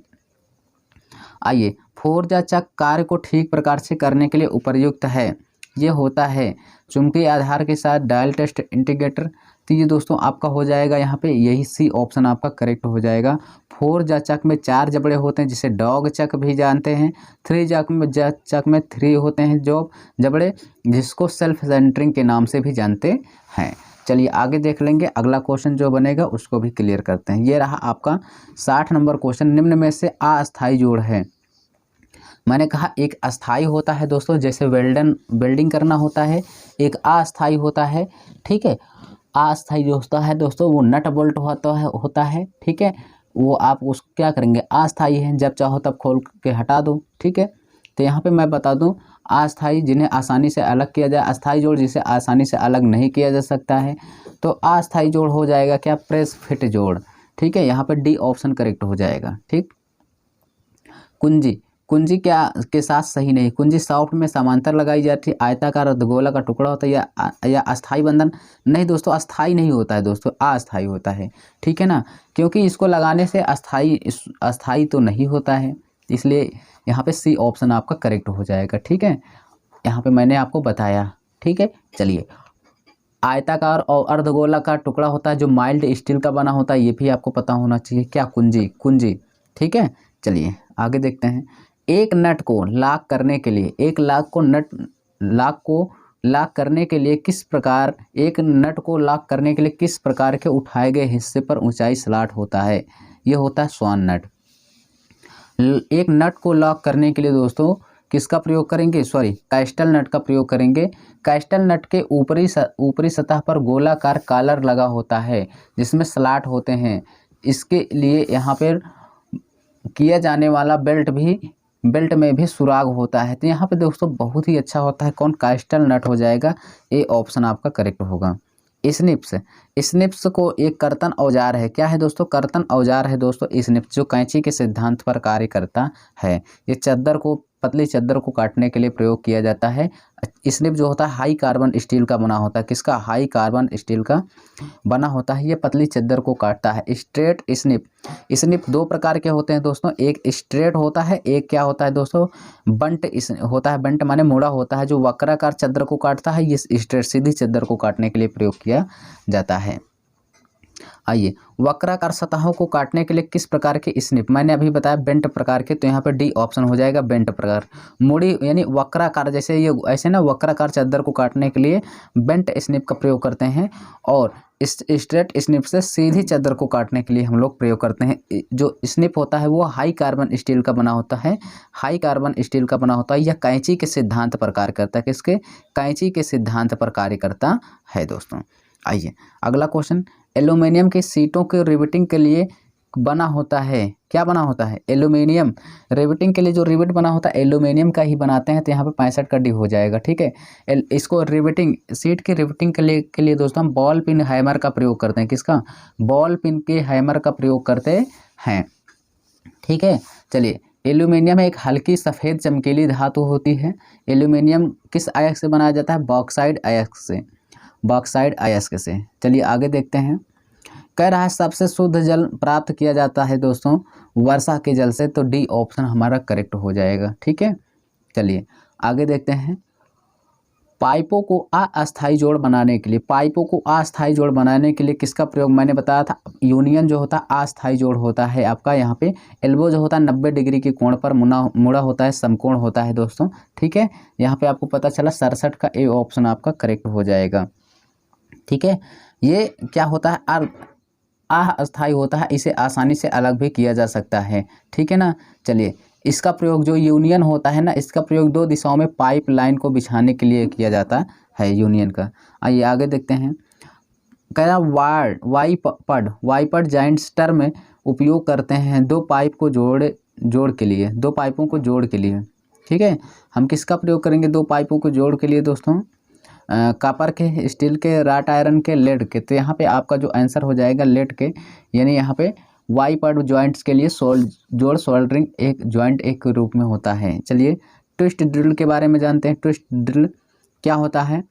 आइए, फोर जा चक कार्य को ठीक प्रकार से करने के लिए उपयुक्त है। ये होता है चुंबकीय आधार के साथ डायल टेस्ट इंटीग्रेटर। तो ये दोस्तों आपका हो जाएगा यहाँ पे, यही सी ऑप्शन आपका करेक्ट हो जाएगा। फोर जा चक में चार जबड़े होते हैं जिसे डॉग चक भी जानते हैं। थ्री चक में थ्री होते हैं जबड़े जिसको सेल्फ सेंटरिंग के नाम से भी जानते हैं। चलिए आगे देख लेंगे, अगला क्वेश्चन जो बनेगा उसको भी क्लियर करते हैं। ये रहा आपका 60 नंबर क्वेश्चन। निम्न में से अस्थायी जोड़ है। मैंने कहा एक अस्थाई होता है दोस्तों, जैसे वेल्डिंग करना होता है, एक अस्थाई होता है। ठीक है, अस्थाई जो होता है दोस्तों वो नट बोल्ट होता है। ठीक है, वो आप उसको क्या करेंगे, अस्थाई है, जब चाहो तब खोल के हटा दो। ठीक है, तो यहाँ पे मैं बता दूं, अस्थाई जिन्हें आसानी से अलग किया जाए, अस्थाई जोड़ जिसे आसानी से अलग नहीं किया जा सकता है। तो अस्थाई जोड़ हो जाएगा क्या, प्रेस फिट जोड़। ठीक है, यहाँ पे डी ऑप्शन करेक्ट हो जाएगा। ठीक, कुंजी क्या के साथ सही नहीं। कुंजी सॉफ्ट में समांतर लगाई जाती है, आयताकार अर्धगोला का टुकड़ा होता है या अस्थाई बंधन। नहीं दोस्तों, अस्थाई नहीं होता है दोस्तों, अस्थाई होता है। ठीक है ना, क्योंकि इसको लगाने से अस्थाई तो नहीं होता है, इसलिए यहाँ पे सी ऑप्शन आपका करेक्ट हो जाएगा। ठीक है, यहाँ पे मैंने आपको बताया। ठीक है, चलिए, आयताकार और अर्धगोला का टुकड़ा होता है जो माइल्ड स्टील का बना होता है, ये भी आपको पता होना चाहिए। क्या, कुंजी। ठीक है, चलिए आगे देखते हैं। एक नट को लॉक करने के लिए, एक लॉक को लॉक करने के लिए किस प्रकार, एक नट को लॉक करने के लिए किस प्रकार के उठाए गए हिस्से पर ऊंचाई स्लॉट होता है? ये होता है स्वान नट। एक नट को लॉक करने के लिए दोस्तों किसका प्रयोग करेंगे, कैस्टल नट का प्रयोग करेंगे। कैस्टल नट के ऊपरी सतह पर गोलाकार कॉलर लगा होता है जिसमें स्लॉट होते हैं। इसके लिए यहाँ पर किया जाने वाला बेल्ट में भी सुराग होता है। तो यहाँ पे दोस्तों बहुत ही अच्छा होता है कौन, कैस्टल नट हो जाएगा। ये ऑप्शन आपका करेक्ट होगा। स्निप्स को एक कर्तन औजार है। क्या है दोस्तों, कर्तन औजार है दोस्तों स्निप्स, जो कैंची के सिद्धांत पर कार्य करता है। ये पतली चद्दर को काटने के लिए प्रयोग किया जाता है। स्निप जो होता है हाई कार्बन स्टील का बना होता है। किसका, हाई कार्बन स्टील का बना होता है। ये पतली चद्दर को काटता है। स्ट्रेट स्निप दो प्रकार के होते हैं दोस्तों, एक स्ट्रेट होता है, एक क्या होता है दोस्तों, बंट होता है। बंट माने मुड़ा होता है, जो वक्राकार चद्दर को काटता है। ये स्ट्रेट सीधी चद्दर को काटने के लिए प्रयोग किया जाता है। आइए, वक्राकार सतहों को काटने के लिए किस प्रकार के स्निप, मैंने अभी बताया बेंट प्रकार के, तो यहाँ पे डी ऑप्शन हो जाएगा बेंट प्रकार। मुड़ी यानी वक्राकार, जैसे ये ऐसे ना वक्राकार चद्दर को काटने के लिए बेंट स्निप का प्रयोग करते हैं, और स्ट्रेट स्निप से सीधी चद्दर को काटने के लिए हम लोग प्रयोग करते हैं। जो स्निप होता है वो हाई कार्बन स्टील का बना होता है, हाई कार्बन स्टील का बना होता है। यह कैंची के सिद्धांत पर कार्य करता है। किसके, कैंची के सिद्धांत पर कार्य करता है दोस्तों। आइए अगला क्वेश्चन, एल्यूमिनियम की सीटों के रिवेटिंग के लिए बना होता है। क्या बना होता है, एल्यूमिनियम। रिवेटिंग के लिए जो रिवेट बना होता है एल्यूमिनियम का ही बनाते हैं। तो यहाँ पे 65 का डी हो जाएगा। ठीक है, इसको रिवेटिंग, सीट की रिवेटिंग के लिए दोस्तों हम बॉल पिन हैमर का प्रयोग करते हैं। किसका, बॉल पिन के हैमर का प्रयोग करते हैं। ठीक है, चलिए, एल्यूमिनियम एक हल्की सफ़ेद चमकीली धातु होती है। एल्यूमिनियम किस अयस्क से बनाया जाता है, बॉक्साइड अयस्क से, बॉक्साइड अयस्क से। चलिए आगे देखते हैं। कह रहा है सबसे शुद्ध जल प्राप्त किया जाता है दोस्तों वर्षा के जल से। तो डी ऑप्शन हमारा करेक्ट हो जाएगा। ठीक है, चलिए आगे देखते हैं। पाइपों को अस्थायी जोड़ बनाने के लिए, पाइपों को अस्थायी जोड़ बनाने के लिए किसका प्रयोग, मैंने बताया था यूनियन जो होता है अस्थायी जोड़ होता है आपका। यहाँ पे एल्बो जो होता है 90 डिग्री के कोण पर मुड़ा होता है, समकोण होता है दोस्तों। ठीक है, यहाँ पे आपको पता चला 67 का ए ऑप्शन आपका करेक्ट हो जाएगा। ठीक है। ये क्या होता है, अस्थायी होता है, इसे आसानी से अलग भी किया जा सकता है, ठीक है ना। चलिए, इसका प्रयोग जो यूनियन होता है ना, इसका प्रयोग 2 दिशाओं में पाइप लाइन को बिछाने के लिए किया जाता है यूनियन का। आइए आगे देखते हैं। कह रहा वाइपर्ड जॉइंट्स टर्म उपयोग करते हैं 2 पाइप को जोड़ के लिए, 2 पाइपों को जोड़ के लिए, ठीक है। हम किसका प्रयोग करेंगे 2 पाइपों को जोड़ के लिए दोस्तों? कॉपर के, स्टील के, राट आयरन के, लेड के। तो यहाँ पे आपका जो आंसर हो जाएगा लेड के, यानी यहाँ पे वाइपर्ड जॉइंट्स के लिए सोल्डरिंग एक जॉइंट एक रूप में होता है। चलिए, ट्विस्ट ड्रिल के बारे में जानते हैं। ट्विस्ट ड्रिल क्या होता है?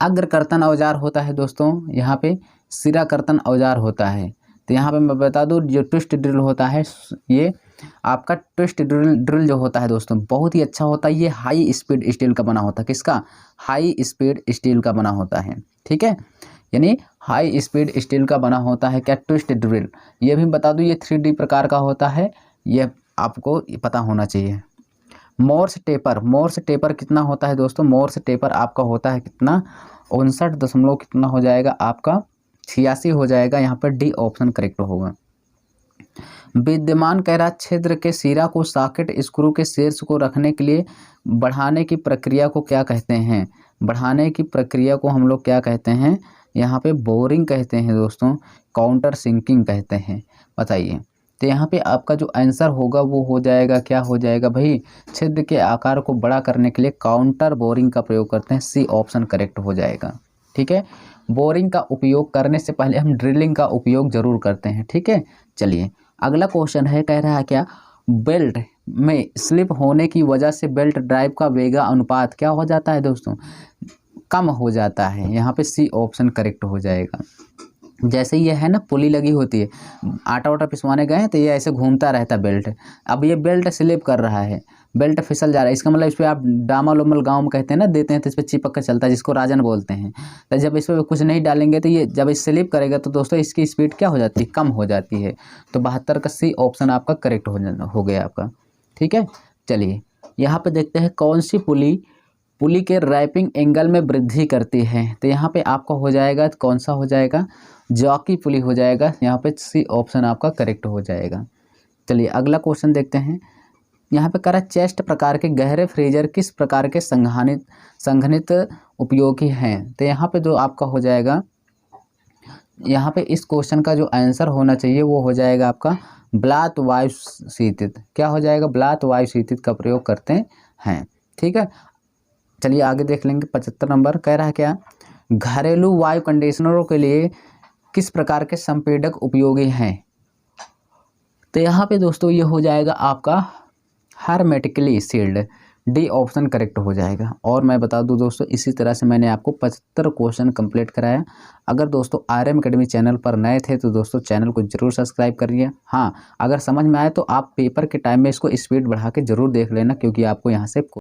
अग्र कर्तन औजार होता है दोस्तों, यहाँ पे सिरा कर्तन औजार होता है। तो यहाँ पे मैं बता दूँ, जो ट्विस्ट ड्रिल होता है, ये आपका ट्विस्ट ड्रिल जो होता है दोस्तों बहुत ही अच्छा होता है। ये हाई स्पीड स्टील का बना होता है। किसका? हाई स्पीड स्टील का बना होता है, ठीक है। यानी हाई स्पीड स्टील का बना होता है क्या? Twist drill. ये भी बता दूँ, ये 3D प्रकार का होता है, ये आपको पता होना चाहिए। मोर्स टेपर कितना होता है दोस्तों? मोर्स टेपर आपका होता है कितना? 59 दशमलव कितना हो जाएगा आपका? 86 हो जाएगा। यहाँ पर डी ऑप्शन करेक्ट होगा। विद्यमान कह रहा छिद्र के सिरा को सॉकेट स्क्रू के शीर्ष को रखने के लिए बढ़ाने की प्रक्रिया को क्या कहते हैं? बढ़ाने की प्रक्रिया को हम लोग क्या कहते हैं? यहाँ पे बोरिंग कहते हैं दोस्तों, काउंटर सिंकिंग कहते हैं। बताइए, तो यहाँ पे आपका जो आंसर होगा वो हो जाएगा, क्या हो जाएगा भाई? छिद्र के आकार को बड़ा करने के लिए काउंटर बोरिंग का प्रयोग करते हैं। सी ऑप्शन करेक्ट हो जाएगा, ठीक है। बोरिंग का उपयोग करने से पहले हम ड्रिलिंग का उपयोग जरूर करते हैं, ठीक है। चलिए, अगला क्वेश्चन है, कह रहा है क्या? बेल्ट में स्लिप होने की वजह से बेल्ट ड्राइव का वेगा अनुपात क्या हो जाता है दोस्तों? कम हो जाता है। यहाँ पे सी ऑप्शन करेक्ट हो जाएगा। जैसे ये है ना, पुली लगी होती है, आटा वाटा पिसवाने गए हैं तो ये ऐसे घूमता रहता है बेल्ट। अब ये बेल्ट स्लिप कर रहा है, बेल्ट फिसल जा रहा है, इसका मतलब इस पर आप डामल उमल गाँव में कहते हैं ना, देते हैं तो इस पर चिपक कर चलता है, जिसको राजन बोलते हैं। तो जब इस पर कुछ नहीं डालेंगे तो ये जब स्लिप करेगा तो दोस्तों इसकी स्पीड क्या हो जाती है? कम हो जाती है। तो 72 का सी ऑप्शन आपका करेक्ट हो गया आपका, ठीक है। चलिए, यहाँ पर देखते हैं कौन सी पुली के रैपिंग एंगल में वृद्धि करती है। तो यहाँ पे आपका हो जाएगा, कौन सा हो जाएगा? जॉकी पुली हो जाएगा। यहाँ पे सी ऑप्शन आपका करेक्ट हो जाएगा। चलिए, अगला क्वेश्चन देखते हैं। यहाँ पे करा चेस्ट प्रकार के गहरे फ्रीजर किस प्रकार के संघनित उपयोगी हैं? तो यहाँ पे जो आपका हो जाएगा, यहाँ पे इस क्वेश्चन का जो आंसर होना चाहिए वो हो जाएगा आपका ब्लात वायु शीतित। क्या हो जाएगा? ब्लात वायु शीतित का प्रयोग करते हैं, ठीक है। चलिए आगे देख लेंगे। 75 नंबर कह रहा है क्या? घरेलू वायु कंडीशनरों के लिए किस प्रकार के संपीड़क उपयोगी हैं? तो यहाँ पे दोस्तों ये हो जाएगा आपका hermetically sealed. D option correct हो जाएगा। और मैं बता दूं दोस्तों, इसी तरह से मैंने आपको 75 क्वेश्चन कंप्लीट कराया। अगर दोस्तों RM अकेडमी चैनल पर नए थे तो दोस्तों चैनल को जरूर सब्सक्राइब करिए। हाँ, अगर समझ में आए तो आप पेपर के टाइम में इसको स्पीड बढ़ा के जरूर देख लेना, क्योंकि आपको यहाँ से